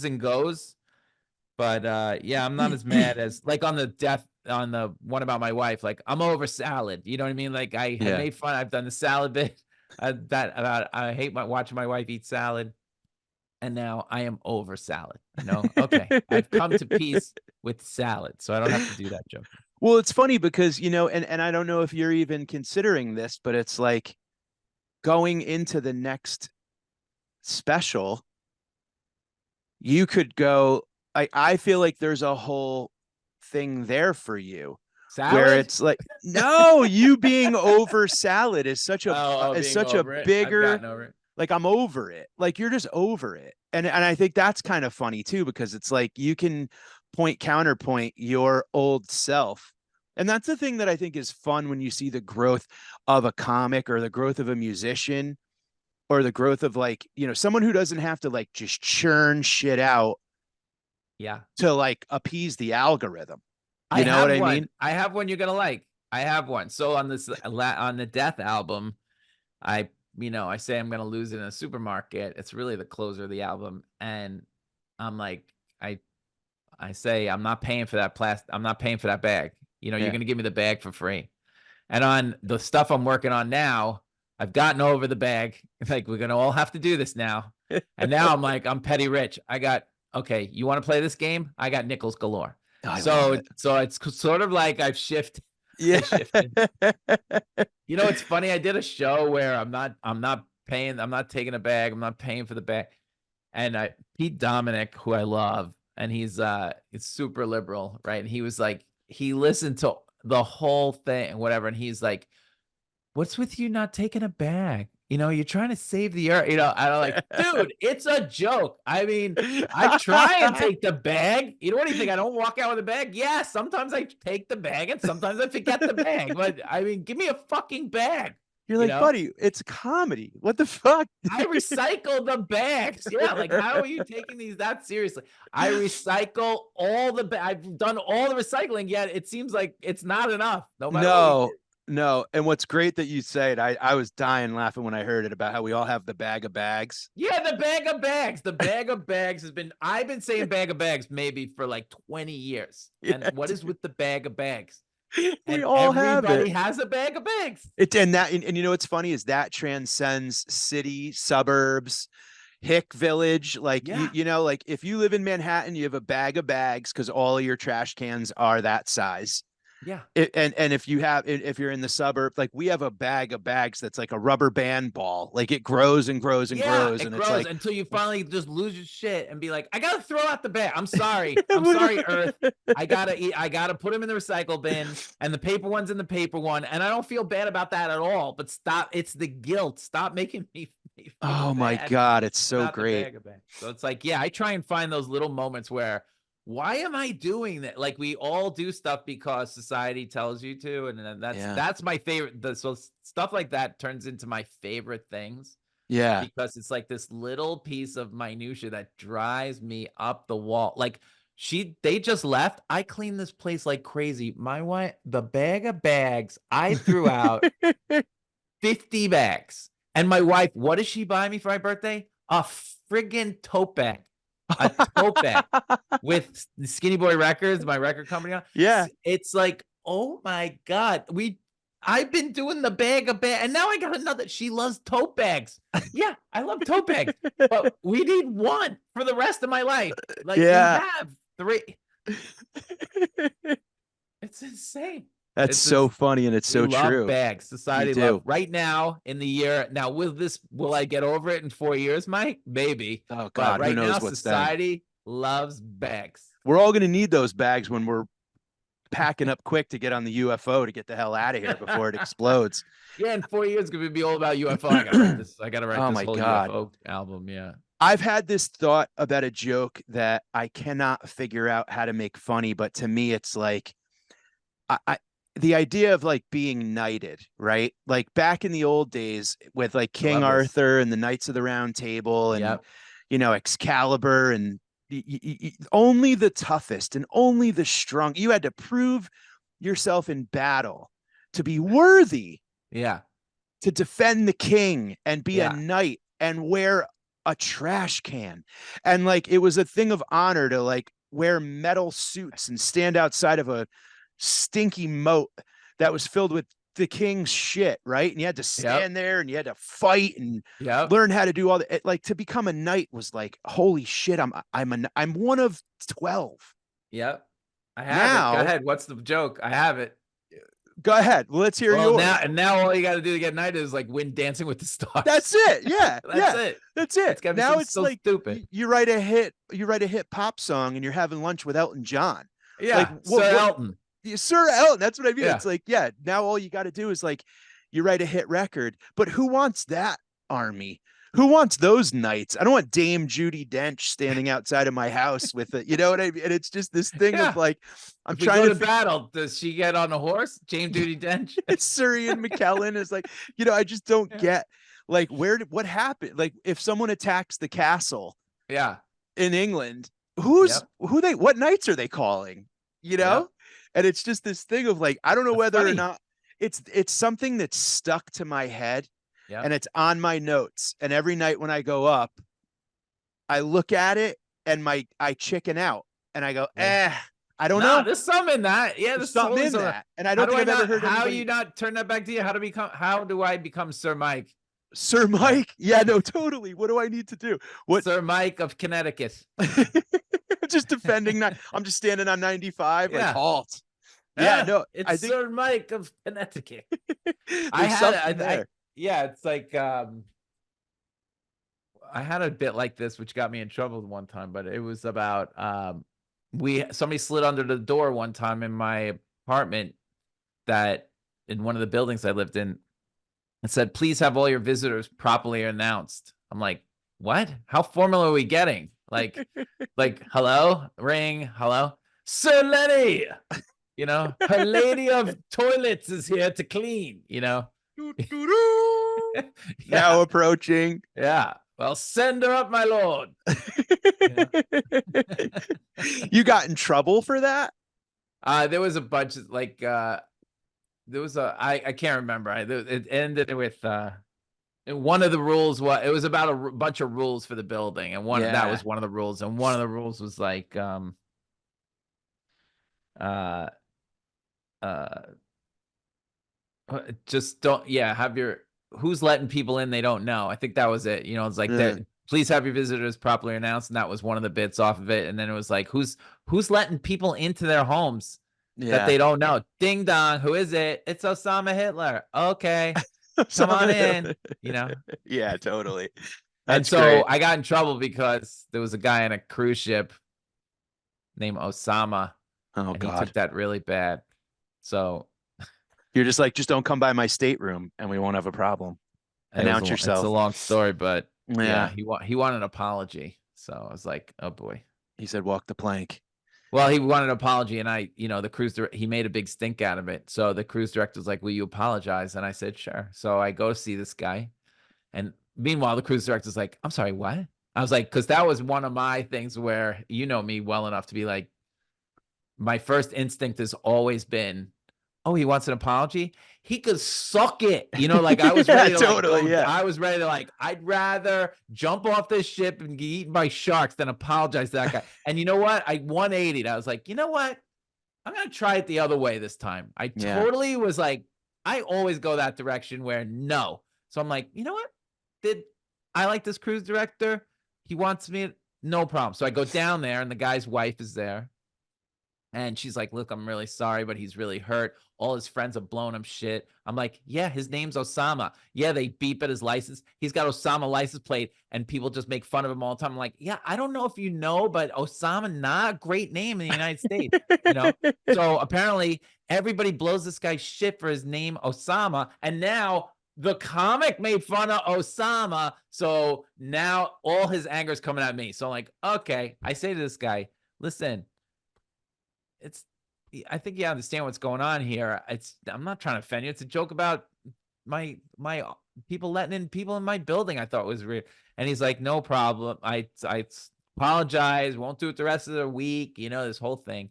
B: and goes. But yeah, I'm not as mad as like on the one about my wife. Like I'm over salad. You know what I mean? Like I have
A: Yeah.
B: made fun. I've done the salad bit. That about I hate watching my wife eat salad, and now I am over salad. Okay, I've come to peace with salad, so I don't have to do that joke.
A: Well, it's funny because, and I don't know if you're even considering this, but it's like going into the next special, you could go, I feel like there's a whole thing there for you where
B: Salad?
A: it's like, no, you being over salad is
B: Being
A: such a
B: over it. I've
A: bigger,
B: gotten over it.
A: like I'm over it. Like you're just over it. And I think that's kind of funny too, because it's like you can counterpoint your old self. And that's the thing that I think is fun when you see the growth of a comic or the growth of a musician or the growth of like, someone who doesn't have to like just churn shit out
B: Yeah.
A: to like appease the algorithm.
B: I
A: You know what
B: have
A: I
B: one.
A: mean?
B: I have one you're gonna like. I have one. So on this on the Death album, I say I'm gonna lose it in a supermarket. It's really the closer of the album, and I'm like, I say I'm not paying for that I'm not paying for that bag. You're
A: Yeah.
B: gonna give me the bag for free. And on the stuff I'm working on now, I've gotten over the bag. Like we're gonna all have to do this now. And now I'm like, I'm petty rich. Okay, you want to play this game? I got nickels galore.
A: I love
B: So
A: it.
B: so it's sort of like I've shifted. I
A: Yeah.
B: shifted. It's funny. I did a show where I'm not paying, I'm not taking a bag, I'm not paying for the bag. And Pete Dominic, who I love, and it's super liberal, right? And he was like, he listened to the whole thing and whatever, and he's like, "What's with you not taking a bag? You're trying to save the earth." I'm like, dude, it's a joke. I mean, I try and take the bag. What do you think? I don't walk out with a bag? Yeah, sometimes I take the bag and sometimes I forget the bag. But I mean, give me a fucking bag.
A: You're
B: You
A: like,
B: know,
A: buddy, it's comedy. What the fuck?
B: I recycle the bags. Yeah, like how are you taking these that seriously? I recycle all the I've done all the recycling, yet it seems like it's not enough, no matter what we
A: No,
B: do.
A: no. And what's great that you say it, I was dying laughing when I heard it about how we all have the bag of bags.
B: Yeah, the bag of bags. The bag of bags I've been saying bag of bags maybe for like 20 years. And
A: Yeah,
B: what is with the bag of bags?
A: we
B: And
A: all have
B: everybody
A: it.
B: has a bag of bags.
A: And what's funny is that transcends city, suburbs, hick village. Like
B: Yeah.
A: like if you live in Manhattan, you have a bag of bags because all of your trash cans are that size.
B: Yeah.
A: And if you're in the suburb, like we have a bag of bags that's like a rubber band ball. Like it grows and grows and
B: Yeah,
A: grows,
B: it
A: and it's
B: grows
A: like
B: until you finally just lose your shit and be like, I gotta throw out the bag. I'm sorry. I'm sorry, Earth. I gotta put them in the recycle bin, and the paper one's in the paper one. And I don't feel bad about that at all. But stop, it's the guilt. Stop making me feel
A: oh my
B: bad
A: God, it's so
B: about the
A: great.
B: bag of bags. So it's like, yeah, I try and find those little moments where, why am I doing that? Like we all do stuff because society tells you to, and then
A: Yeah.
B: that's my favorite. So stuff like that turns into my favorite things
A: Yeah.
B: because it's like this little piece of minutia that drives me up the wall. Like they just left. I cleaned this place like crazy. My wife, the bag of bags I threw out 50 bags. And my wife, what does she buy me for my birthday? A friggin' tote bag. A tote bag with Skinny Boy Records, my record company on.
A: Yeah.
B: It's like, oh my God. I've been doing the bag of bag, and now I got another. She loves tote bags. Yeah, I love tote bags, but we need one for the rest of my life. Like we
A: Yeah.
B: have 3. It's insane.
A: That's so funny and it's
B: We
A: so
B: love
A: true.
B: bags.
A: You
B: Society love
A: do.
B: right now in the year. Now, will I get over it in 4 years, Mike? Maybe.
A: Oh
B: But
A: God, who
B: right now,
A: knows what's then?
B: society loves bags.
A: We're all going to need those bags when we're packing up quick to get on the UFO to get the hell out of here before it explodes.
B: Yeah, in 4 years, it's gonna be all about UFO. I gotta write this. I gotta write
A: Oh
B: this
A: my
B: whole
A: God.
B: UFO album. Yeah.
A: I've had this thought about a joke that I cannot figure out how to make funny, but to me, it's like, I the idea of like being knighted, right? Like back in the old days with like
B: I
A: King
B: love this.
A: Arthur and the Knights of the Round Table and,
B: Yep.
A: Excalibur and only the toughest and only the strong. You had to prove yourself in battle to be worthy
B: Yeah.
A: to defend the king and be a
B: Yeah.
A: knight and wear a trash can. And like it was a thing of honor to like wear metal suits and stand outside of a stinky moat that was filled with the king's shit, right? And you had to
B: Yep.
A: stand there and you had to fight and
B: Yep.
A: learn how to do all that. Like to become a knight was like, holy shit, I'm one of 12.
B: Yep. I have it. Go
A: Now,
B: ahead. What's the joke? I have it.
A: go ahead. Let's hear
B: Well,
A: yours.
B: now all you got to do to get knighted is like win Dancing with the Stars.
A: That's it. Yeah.
B: That's
A: yeah.
B: it.
A: That's it.
B: It's gotta be
A: Now
B: something
A: it's
B: so
A: like
B: stupid.
A: you write a hit pop song and you're having lunch with Elton John. Like
B: Yeah. Sir Elton.
A: Sir Elton, that's what I mean.
B: Yeah.
A: It's like, yeah, now all you got to do is like you write a hit record, but who wants that army? Who wants those knights? I don't want Dame Judi Dench standing outside of my house with it. You know what I mean? And it's just this thing
B: Yeah.
A: of like, I'm
B: If we
A: trying
B: go
A: to
B: to battle, does she get on a horse? James Judi Dench?
A: it's Sir Ian McKellen is like, I just don't
B: Yeah.
A: get like what happened? Like if someone attacks the castle
B: Yeah.
A: in England,
B: Yep.
A: what knights are they calling?
B: Yep.
A: And it's just this thing of like, I don't know
B: That's
A: whether or
B: funny.
A: not it's something that's stuck to my head
B: Yep.
A: and it's on my notes. And every night when I go up, I look at it and I chicken out and I go,
B: Yeah.
A: I don't
B: Nah,
A: know.
B: there's some in that. Yeah,
A: There's
B: there's
A: something
B: totally
A: in
B: some.
A: that. And I
B: How
A: don't
B: do
A: think
B: I
A: I've ever
B: not?
A: heard
B: How
A: anybody.
B: you not turn that back to you? How do I become Sir Mike?
A: Sir Mike. Yeah, no, totally. What do I need to do? What
B: Sir Mike of Connecticut.
A: just defending that? I'm just standing on 95, like
B: Yeah.
A: halt. Yeah, no,
B: It's
A: I think
B: Sir Mike of Connecticut. I
A: there's
B: had
A: something
B: it.
A: there.
B: Yeah, it's like I had a bit like this, which got me in trouble one time, but it was about somebody slid under the door one time in my apartment that in one of the buildings I lived in and said, please have all your visitors properly announced. I'm like, what? How formal are we getting? Like, hello, ring, hello, Sir Lenny. Her lady of toilets is here to clean.
A: Now approaching.
B: Yeah. Well, send her up, my lord.
A: You got in trouble for that?
B: There was a bunch of like there was I can't remember. It ended with one of the rules it was about a bunch of rules for the building, and that was one of the rules, and one of the rules was like just don't have your who's letting people in they don't know. I think that was it. It's like that. Please have your visitors properly announced, and that was one of the bits off of it. And then it was like, who's letting people into their homes that they don't know? Ding dong, who is it? It's Osama Hitler. Okay, come on in.
A: Yeah, totally.
B: And so
A: great.
B: I got in trouble because there was a guy on a cruise ship named Osama.
A: Oh
B: and
A: God,
B: he took that really bad. So
A: you're just like, just don't come by my stateroom, and we won't have a problem. Announce yourself.
B: It's a long story, but
A: yeah,
B: he wanted an apology. So I was like, oh boy.
A: He said, walk the plank.
B: Well, he wanted an apology, and the cruise director, he made a big stink out of it. So the cruise director was like, will you apologize? And I said, sure. So I go see this guy. And meanwhile, the cruise director's like, I'm sorry, what? I was like, because that was one of my things where me well enough to be like, my first instinct has always been, oh, he wants an apology. He could suck it. Like I was ready to
A: totally,
B: I was ready to I'd rather jump off this ship and get eaten by sharks than apologize to that guy. And you know what? I 180'd. I was like, you know what? I'm going to try it the other way this time. I totally was like, I always go that direction where no. So I'm like, you know what? I like this cruise director. He wants me. No problem. So I go down there and the guy's wife is there. And she's like, look, I'm really sorry, but he's really hurt. All his friends have blown him shit. I'm like, yeah, his name's Osama. Yeah, they beep at his license. He's got Osama license plate, and people just make fun of him all the time. I'm like, yeah, I don't know if you know, but Osama, not a great name in the United States, you know? So apparently everybody blows this guy shit for his name, Osama. And now the comic made fun of Osama. So now all his anger is coming at me. So I'm like, okay, I say to this guy, listen, it's I think you understand what's going on here. I'm not trying to offend you. It's a joke about my people letting in people in my building. I thought was weird. And he's like, no problem. I apologize. Won't do it the rest of the week. You know, this whole thing.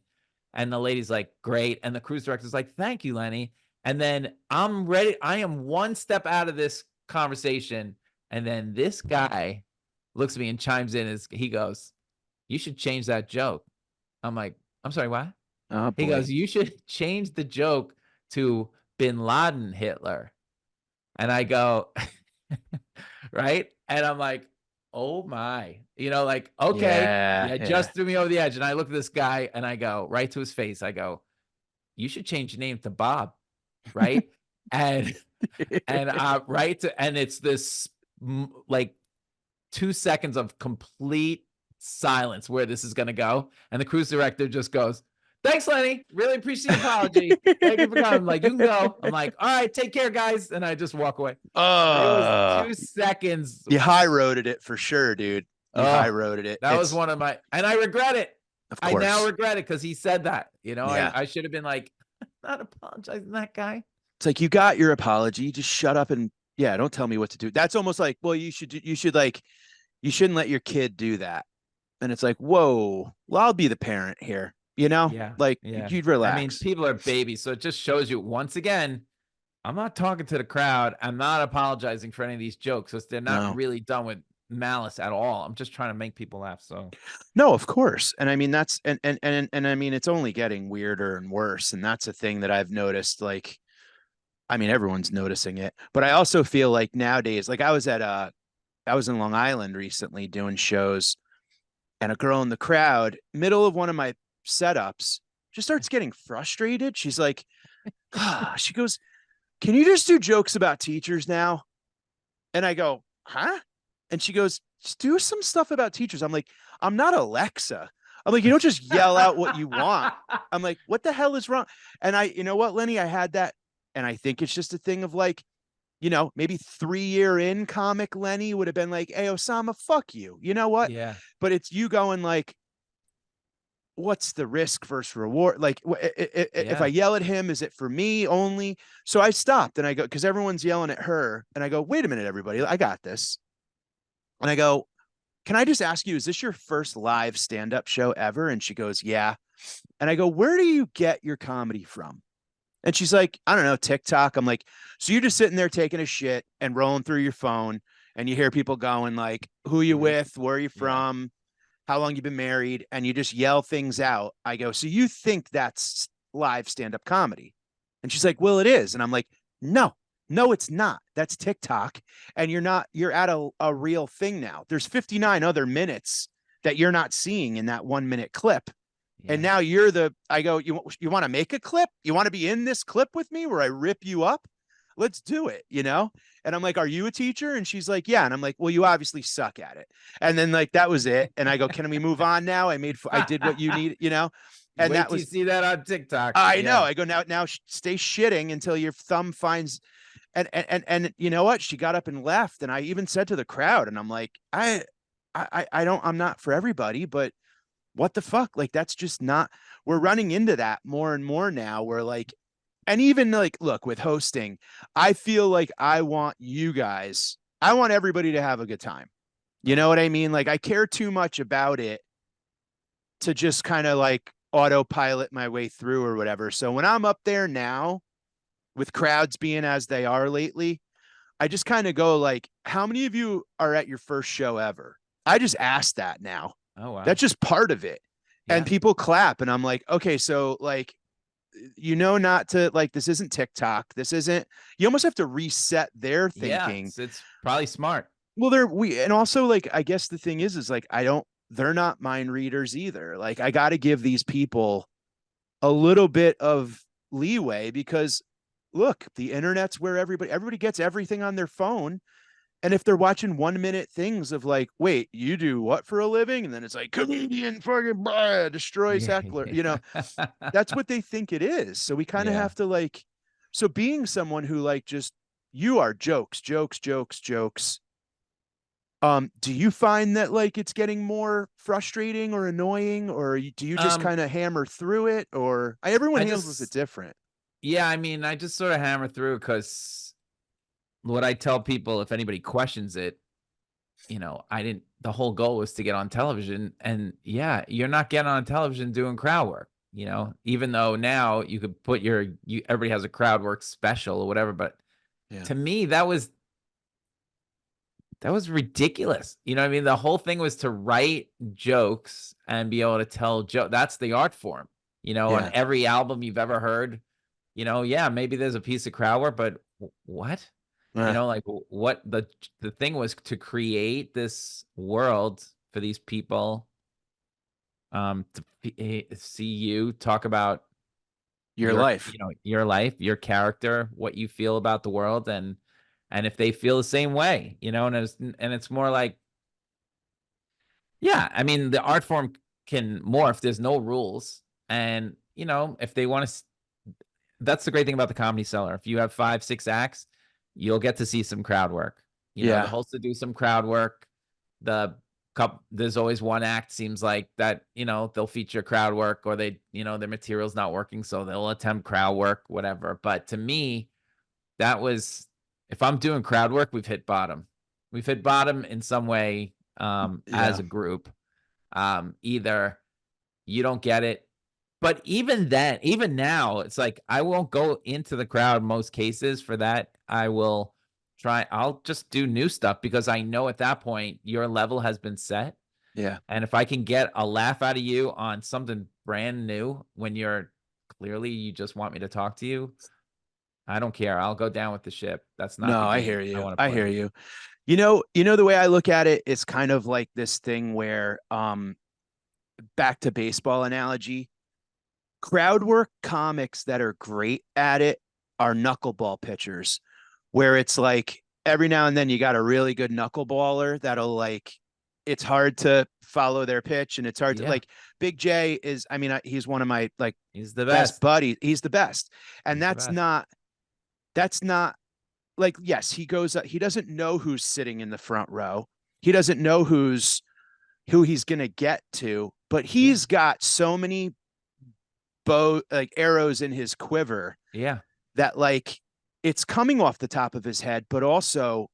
B: And the lady's like, great. And the cruise director's like, thank you, Lenny. And then I'm ready. I am one step out of this conversation. And then this guy looks at me and chimes in as he goes, you should change that joke. I'm like, I'm sorry, what?
A: Oh
B: He
A: boy.
B: goes, you should change the joke to Bin Laden Hitler. And I go, right? And I'm like, oh my, you know, like, okay, yeah,
A: Yeah.
B: just threw me over the edge. And I look at this guy and I go right to his face. I go, you should change your name to Bob, right? And right to, and it's this like 2 seconds of complete silence where this is going to go. And the cruise director just goes, thanks, Lenny. Really appreciate the apology. Thank you for coming. I'm like, you can go. I'm like, all right, take care, guys. And I just walk away. It was 2 seconds.
A: You high roaded it for sure, dude. You high roaded it.
B: That was one of my, and I regret it.
A: Of
B: I
A: course.
B: now regret it because he said that. You know,
A: Yeah.
B: I should have been like, not apologizing to that guy.
A: It's like, you got your apology. Just shut up and don't tell me what to do. That's almost like, well, you shouldn't let your kid do that. And it's like, whoa, well, I'll be the parent here. You know, you'd relax.
B: I mean, people are babies. So it just shows you once again, I'm not talking to the crowd. I'm not apologizing for any of these jokes. So they're not really done with malice at all. I'm just trying to make people laugh. So
A: no, of course. And I mean, that's, and I mean, it's only getting weirder and worse. And that's a thing that I've noticed. Like, I mean, everyone's noticing it, but I also feel like nowadays, like I was in Long Island recently doing shows, and a girl in the crowd, middle of one of my setups, just starts getting frustrated. She's like, she goes, can you just do jokes about teachers now? And I go, huh? And she goes, just do some stuff about teachers. I'm like, I'm not Alexa. I'm like, you don't just yell out what you want. I'm like, what the hell is wrong? And you know what, Lenny, I had that. And I think it's just a thing of like, you know, maybe 3-year in comic Lenny would have been like, hey, Osama, fuck you. You know what?
B: yeah.
A: But it's you going like, what's the risk versus reward? Like, if I yell at him, is it for me only? So I stopped and I go, because everyone's yelling at her. And I go, wait a minute, everybody, I got this. And I go, can I just ask you, is this your first live stand-up show ever? And she goes, yeah. And I go, where do you get your comedy from? And she's like, I don't know, TikTok. I'm like, so you're just sitting there taking a shit and rolling through your phone, and you hear people going like, who you with? Where are you from? How long you been married? And you just yell things out. I go, so you think that's live stand-up comedy? And she's like, well, it is. And I'm like, no, it's not. That's TikTok. And you're at a real thing now. There's 59 other minutes that you're not seeing in that 1-minute clip. And now I go, you want to make a clip? You want to be in this clip with me where I rip you up? Let's do it, you know? And I'm like, are you a teacher? And she's like, yeah. And I'm like, well, you obviously suck at it. And then like, that was it. And I go, can we move on now? I did what you need, you know? And
B: wait
A: that
B: till you see that on TikTok.
A: I know. I go, now stay shitting until your thumb finds, and you know what? She got up and left. And I even said to the crowd, and I'm like, I'm not for everybody, but what the fuck? Like, that's just not, we're running into that more and more now. We're like, and even like, look, with hosting, I feel like I want everybody to have a good time. You know what I mean? Like, I care too much about it to just kind of like autopilot my way through or whatever. So when I'm up there now with crowds being as they are lately, I just kind of go like, how many of you are at your first show ever? I just ask that now.
B: Oh, wow.
A: That's just part of it. Yeah. And people clap. And I'm like, okay, so like, you know, not to like, this isn't TikTok. This isn't, you almost have to reset their thinking.
B: Yeah, it's probably smart.
A: Well, and also like, I guess the thing is like, they're not mind readers either. Like, I got to give these people a little bit of leeway because look, the internet's where everybody gets everything on their phone. And if they're watching 1 minute things of like, wait, you do what for a living? And then it's like comedian fucking blah, destroys
B: Yeah.
A: heckler, that's what they think it is. So we kind of
B: Yeah.
A: have to like, so being someone who like just, you are jokes, jokes, jokes, jokes. Do you find that like it's getting more frustrating or annoying, or do you just
B: Um,
A: kind of hammer through it, or everyone
B: I
A: handles it
B: just,
A: different?
B: yeah, I mean, I just sort of hammer through because what I tell people, if anybody questions it, I didn't, the whole goal was to get on television. And yeah, you're not getting on television doing crowd work, even though now you could put everybody has a crowd work special or whatever. But
A: Yeah.
B: to me, that was ridiculous. You know what I mean? The whole thing was to write jokes and be able to tell joke. That's the art form. On
A: Yeah.
B: every album you've ever heard, yeah, maybe there's a piece of crowd work, but what?
A: Uh,
B: Like what the thing was to create this world for these people to see you talk about
A: your life.
B: your life, your character, what you feel about the world, and if they feel the same way, and it's more like, yeah, I mean, the art form can morph. There's no rules. And, if they want to, that's the great thing about the Comedy Cellar. If you have 5, 6 acts, you'll get to see some crowd work. The
A: Yeah.
B: hosts will do some crowd work. There's always one act seems like that, they'll feature crowd work, or their material's not working. So they'll attempt crowd work, whatever. But to me, that was, if I'm doing crowd work, we've hit bottom. We've hit bottom in some way, as
A: Yeah.
B: a group. Either you don't get it, but even then, even now, it's like I won't go into the crowd most cases for that. I'll just do new stuff because I know at that point your level has been set.
A: Yeah.
B: And if I can get a laugh out of you on something brand new when you're clearly you just want me to talk to you, I don't care. I'll go down with the ship. That's not
A: No,
B: the
A: I
B: game
A: hear
B: I
A: you.
B: want to
A: I hear
B: play.
A: you. The way I look at it is kind of like this thing where back to baseball analogy, crowd work comics that are great at it are knuckleball pitchers, where it's like every now and then you got a really good knuckleballer that'll like, it's hard to follow their pitch and it's hard to
B: Yeah,
A: like. Big J is, I mean, he's one of my like
B: he's the
A: best
B: best.
A: buddies. He's the best. And
B: He's the best.
A: that's not like, yes, he doesn't know who's sitting in the front row. He doesn't know who he's going to get to, but
B: Yeah,
A: he's got so many like arrows in his quiver
B: yeah,
A: that like it's coming off the top of his head, but also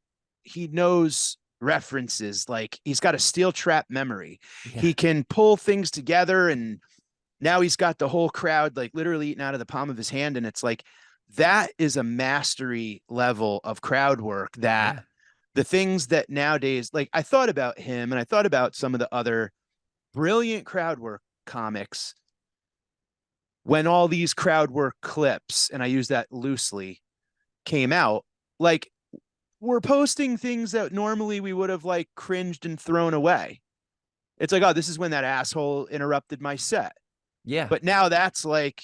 A: he knows references. Like he's got a steel trap memory.
B: yeah,
A: He can pull things together, and now he's got the whole crowd like literally eating out of the palm of his hand. And it's like that is a mastery level of crowd work that
B: yeah,
A: the things that nowadays, like I thought about him and I thought about some of the other brilliant crowd work comics when all these crowd work clips, and I use that loosely, came out. Like we're posting things that normally we would have like cringed and thrown away. It's like, oh, this is when that asshole interrupted my set.
B: yeah.
A: But now that's like,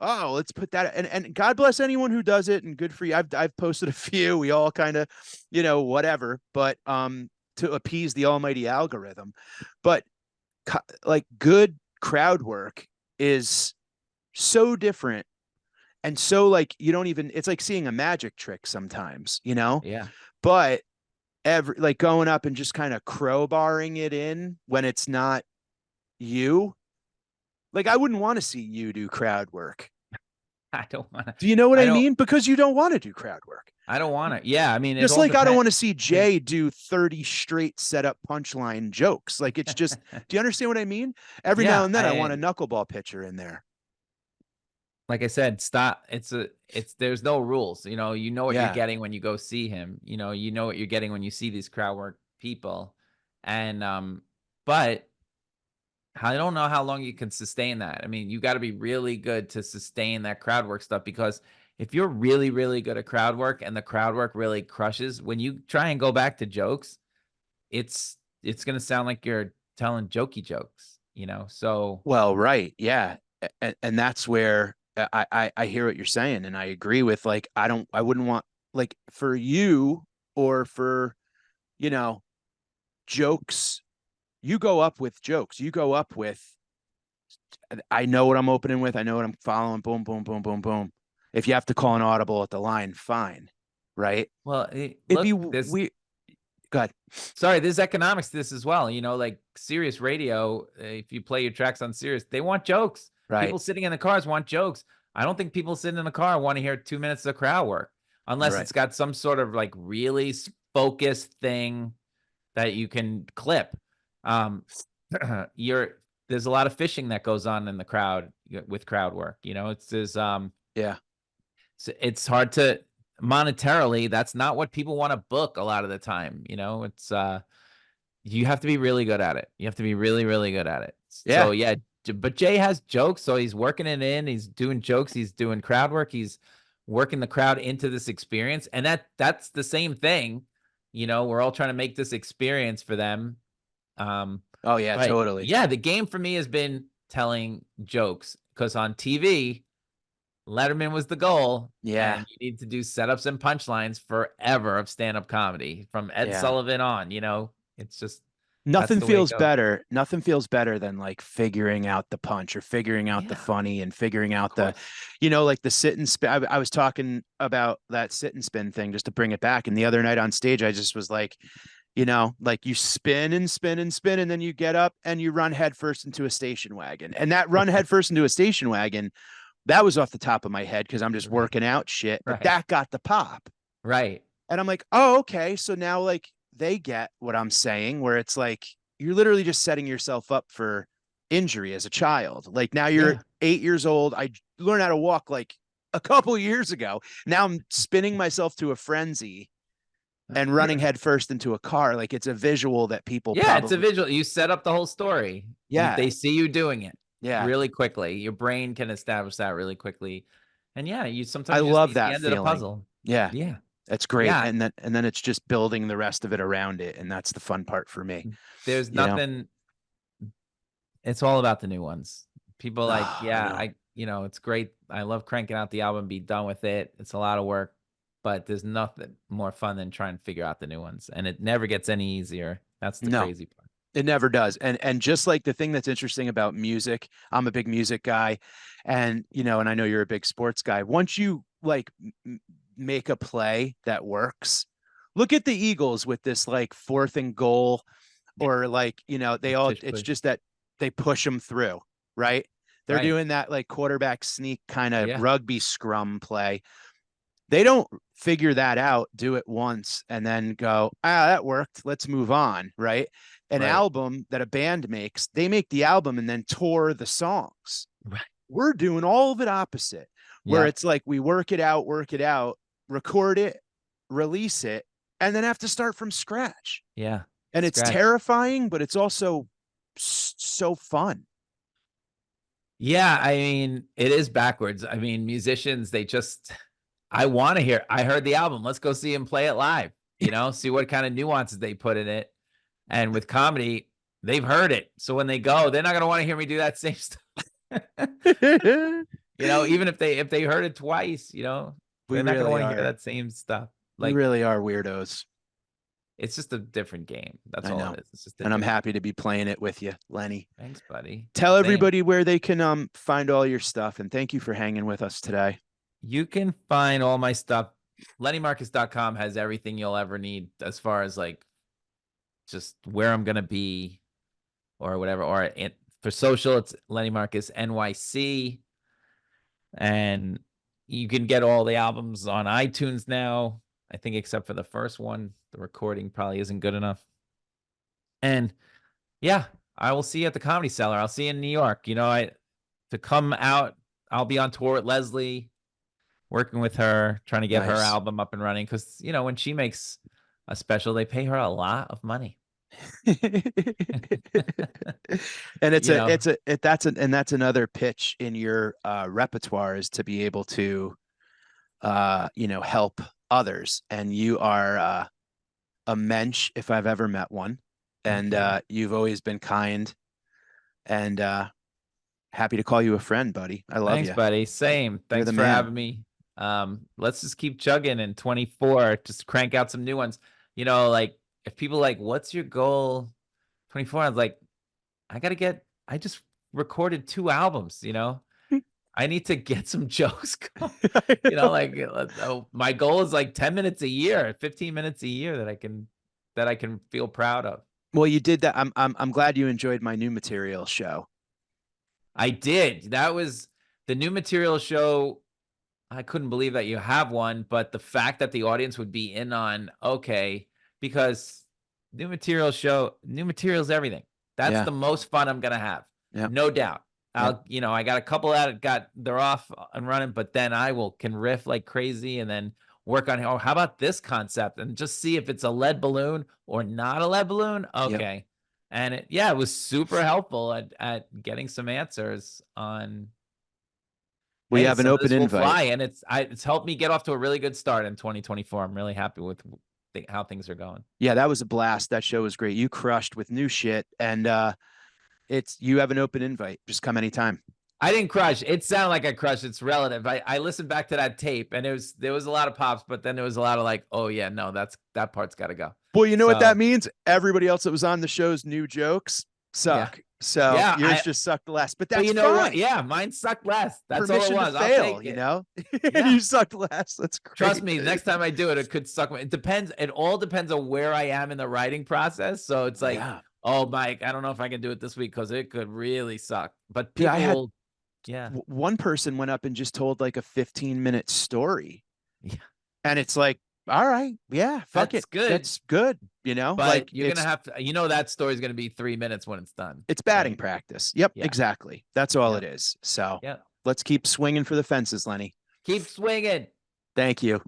A: oh, let's put that, and God bless anyone who does it, and good for you. I've posted a few. We all kind of, whatever, but to appease the almighty algorithm. But like good crowd work is so different, and so like you don't even, it's like seeing a magic trick sometimes.
B: Yeah.
A: But every like going up and just kind of crowbarring it in when it's not you. Like I wouldn't want to see you do crowd work.
B: I don't want to.
A: Do you know what
B: I
A: I
B: don't.
A: mean? Because you don't want to do crowd work.
B: I don't want to. Yeah, I mean, it
A: Just
B: all
A: like I don't
B: depends.
A: want to see Jay do 30 straight setup punchline jokes. Like it's just, do you understand what I mean? Every now
B: Yeah,
A: and then I want a knuckleball pitcher in there.
B: like I said, stop. There's no rules. You know what you're
A: Yeah.
B: getting when you go see him. You know what you're getting when you see these crowd work people, and but I don't know how long you can sustain that. I mean, you got to be really good to sustain that crowd work stuff because if you're really, really good at crowd work and the crowd work really crushes, when you try and go back to jokes, it's gonna sound like you're telling jokey jokes. So
A: Well, right. Yeah. and that's where I hear what you're saying, and I agree with, like, I wouldn't want, like, for you, or for, you know, jokes. You go up with jokes. You go up with, I know what I'm opening with. I know what I'm following. Boom, boom, boom, boom, boom. If you have to call an audible at the line, fine. Right.
B: Well,
A: It'd be
B: look, there's
A: we Go ahead.
B: sorry, there's economics to this as well. You know, like Sirius Radio, if you play your tracks on Sirius, they want jokes.
A: Right.
B: People sitting in the cars want jokes. I don't think people sitting in the car want to hear 2 minutes of crowd work unless
A: Right.
B: it's got some sort of like really focused thing that you can clip. Um, you're there's a lot of fishing that goes on in the crowd with crowd work. You know,
A: Yeah.
B: it's hard to monetarily. That's not what people want to book a lot of the time. You know, it's you have to be really good at it. You have to be really, really good at it.
A: Yeah.
B: So yeah, but Jay has jokes, so he's working it in. He's doing jokes. He's doing crowd work. He's working the crowd into this experience, and that's the same thing. You know, we're all trying to make this experience for them.
A: Oh yeah,
B: But
A: totally.
B: yeah, the game for me has been telling jokes because on TV, Letterman was the goal,
A: Yeah.
B: and you need to do setups and punchlines forever of stand-up comedy from Ed
A: Yeah.
B: Sullivan on. You know, it's just that's
A: Nothing
B: the way it
A: feels
B: goes.
A: better. Nothing feels better than, like, figuring out the punch, or figuring out the
B: Yeah,
A: funny, and figuring
B: of
A: out the,
B: course.
A: like, the sit and spin. I was talking about that sit and spin thing just to bring it back. And the other night on stage, I just was like, like, you spin and spin and spin, and then you get up and you run headfirst into a station wagon. And that run headfirst into a station wagon, that was off the top of my head because I'm just
B: Right,
A: working out shit, but
B: right,
A: that got the pop.
B: right.
A: And I'm like, oh, okay. So now, like, they get what I'm saying, where it's like, you're literally just setting yourself up for injury as a child. Like, now you're
B: Yeah.
A: 8 years old. I learned how to walk like a couple years ago. Now I'm spinning myself to a frenzy and running headfirst into a car. Like, it's a visual that people
B: Yeah, it's a
A: probably,
B: visual. You set up the whole story.
A: yeah,
B: They see you doing it
A: yeah.
B: really quickly. Your brain can establish that really quickly. And yeah, you
A: I
B: sometimes just
A: love
B: need the
A: that
B: end of the
A: feeling.
B: puzzle.
A: Yeah,
B: Yeah.
A: that's great.
B: Yeah.
A: And then it's just building the rest of it around it. And that's the fun part for me,
B: There's
A: you know?
B: nothing. It's all about the new ones. People like,
A: Oh, I
B: yeah,
A: know.
B: it's great. I love cranking out the album, be done with it. It's a lot of work, but there's nothing more fun than trying to figure out the new ones. And it never gets any easier. That's the
A: No,
B: crazy part.
A: it never does. And just like the thing that's interesting about music, I'm a big music guy, and, and I know you're a big sports guy. Once you, like, make a play that works, look at the Eagles with this, like, fourth and goal,
B: Yeah.
A: or, like,
B: Tush
A: it's
B: push.
A: just that they push them through, right? They're
B: Right.
A: doing that, like, quarterback sneak kind of
B: Yeah.
A: rugby scrum play. They don't figure that out, do it once, and then go, that worked, let's move on, right? An
B: Right.
A: album that a band makes, they make the album and then tour the songs.
B: Right.
A: We're doing all of it opposite, where
B: Yep.
A: it's like, we work it out, record it, release it, and then have to start from scratch.
B: Yeah.
A: And it's
B: Scratch.
A: terrifying, but it's also so fun.
B: Yeah, I mean, it is backwards. I mean, musicians, they just I heard the album. Let's go see him play it live, see what kind of nuances they put in it. And with comedy, they've heard it. So when they go, they're not gonna want to hear me do that same stuff. Even if they heard it twice,
A: We
B: they're not gonna
A: really
B: want to hear
A: are.
B: that same stuff.
A: We
B: Like
A: really are weirdos.
B: it's just a different game. That's
A: I
B: all
A: know.
B: it is. It's just a
A: And I'm
B: different
A: happy to be playing it with you, Lenny.
B: Thanks, buddy.
A: Tell
B: Same.
A: everybody where they can find all your stuff, and thank you for hanging with us today.
B: You can find all my stuff. LennyMarcus.com has everything you'll ever need as far as like just where I'm gonna be or whatever. For social, it's Lenny Marcus NYC. And you can get all the albums on iTunes now. I think except for the first one. The recording probably isn't good enough. And yeah, I will see you at the Comedy Cellar. I'll see you in New York. To come out, I'll be on tour with Leslie, working with her, trying to get her
A: Nice.
B: album up and running. Because when she makes a special, they pay her a lot of money.
A: And
B: You know,
A: that's another pitch in your repertoire, is to be able to help others. And you are a mensch, if I've ever met one.
B: thank
A: And
B: you.
A: you've always been kind, and Happy to call you a friend, buddy. I love
B: Thanks,
A: you.
B: buddy. Same.
A: You're
B: Thanks
A: the
B: for
A: man.
B: having me. Let's just keep chugging in 24. Just crank out some new ones. You know, like if people like, what's your goal? 24. I was like, I just recorded 2 albums, you know. I need to get some jokes going. You know, like my goal is like 10 minutes a year, 15 minutes a year that I can feel proud of.
A: Well, you did that. I'm glad you enjoyed my new material show.
B: I did. That was the new material show. I couldn't believe that you have one, but the fact that the audience would be in on, okay, because new material is everything. That's
A: Yeah.
B: the most fun I'm gonna have.
A: Yeah.
B: No doubt.
A: Yeah.
B: I got a couple that they're off and running, but then can riff like crazy and then work on, oh, how about this concept and just see if it's a lead balloon or not a lead balloon.
A: Yep.
B: Okay. And it was super helpful at getting some answers on,
A: We
B: hey,
A: have an
B: some of
A: open
B: this will
A: invite.
B: fly, and it's helped me get off to a really good start in 2024. I'm really happy with how things are going.
A: Yeah, that was a blast. That show was great. You crushed with new shit, and you have an open invite. Just come anytime.
B: I didn't crush. It sounded like I crushed. It's relative. I listened back to that tape, and there was a lot of pops, but then there was a lot of like, oh yeah, no, that part's got to go.
A: Well, you know what
B: So,
A: that means? Everybody else that was on the show's new jokes suck.
B: Yeah.
A: So
B: Yeah,
A: yours just sucked less, but that's
B: you know
A: fine.
B: what? Yeah, mine sucked less. That's
A: Permission
B: all it was.
A: to fail,
B: I'll take
A: you
B: it.
A: know?
B: Yeah.
A: You sucked less. That's great.
B: Trust me, next time I do it, it could suck. It depends. It all depends on where I am in the writing process. So it's like,
A: Yeah.
B: oh, Mike, I don't know if I can do it this week because it could really suck. But
A: Dude,
B: people yeah.
A: one person went up and just told like a 15-minute story.
B: Yeah.
A: And it's like, all right, yeah, fuck
B: That's
A: it.
B: good.
A: That's good. You know,
B: But
A: like
B: you're gonna have to, that story's gonna be 3 minutes when it's done.
A: it's batting
B: right?
A: practice. Yep,
B: Yeah.
A: exactly. That's all
B: Yeah.
A: it is. So
B: Yeah.
A: let's keep swinging for the fences, Lenny.
B: Keep swinging.
A: Thank you.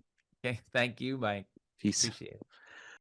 B: Okay. Thank you, Mike.
A: Peace.
B: Appreciate it.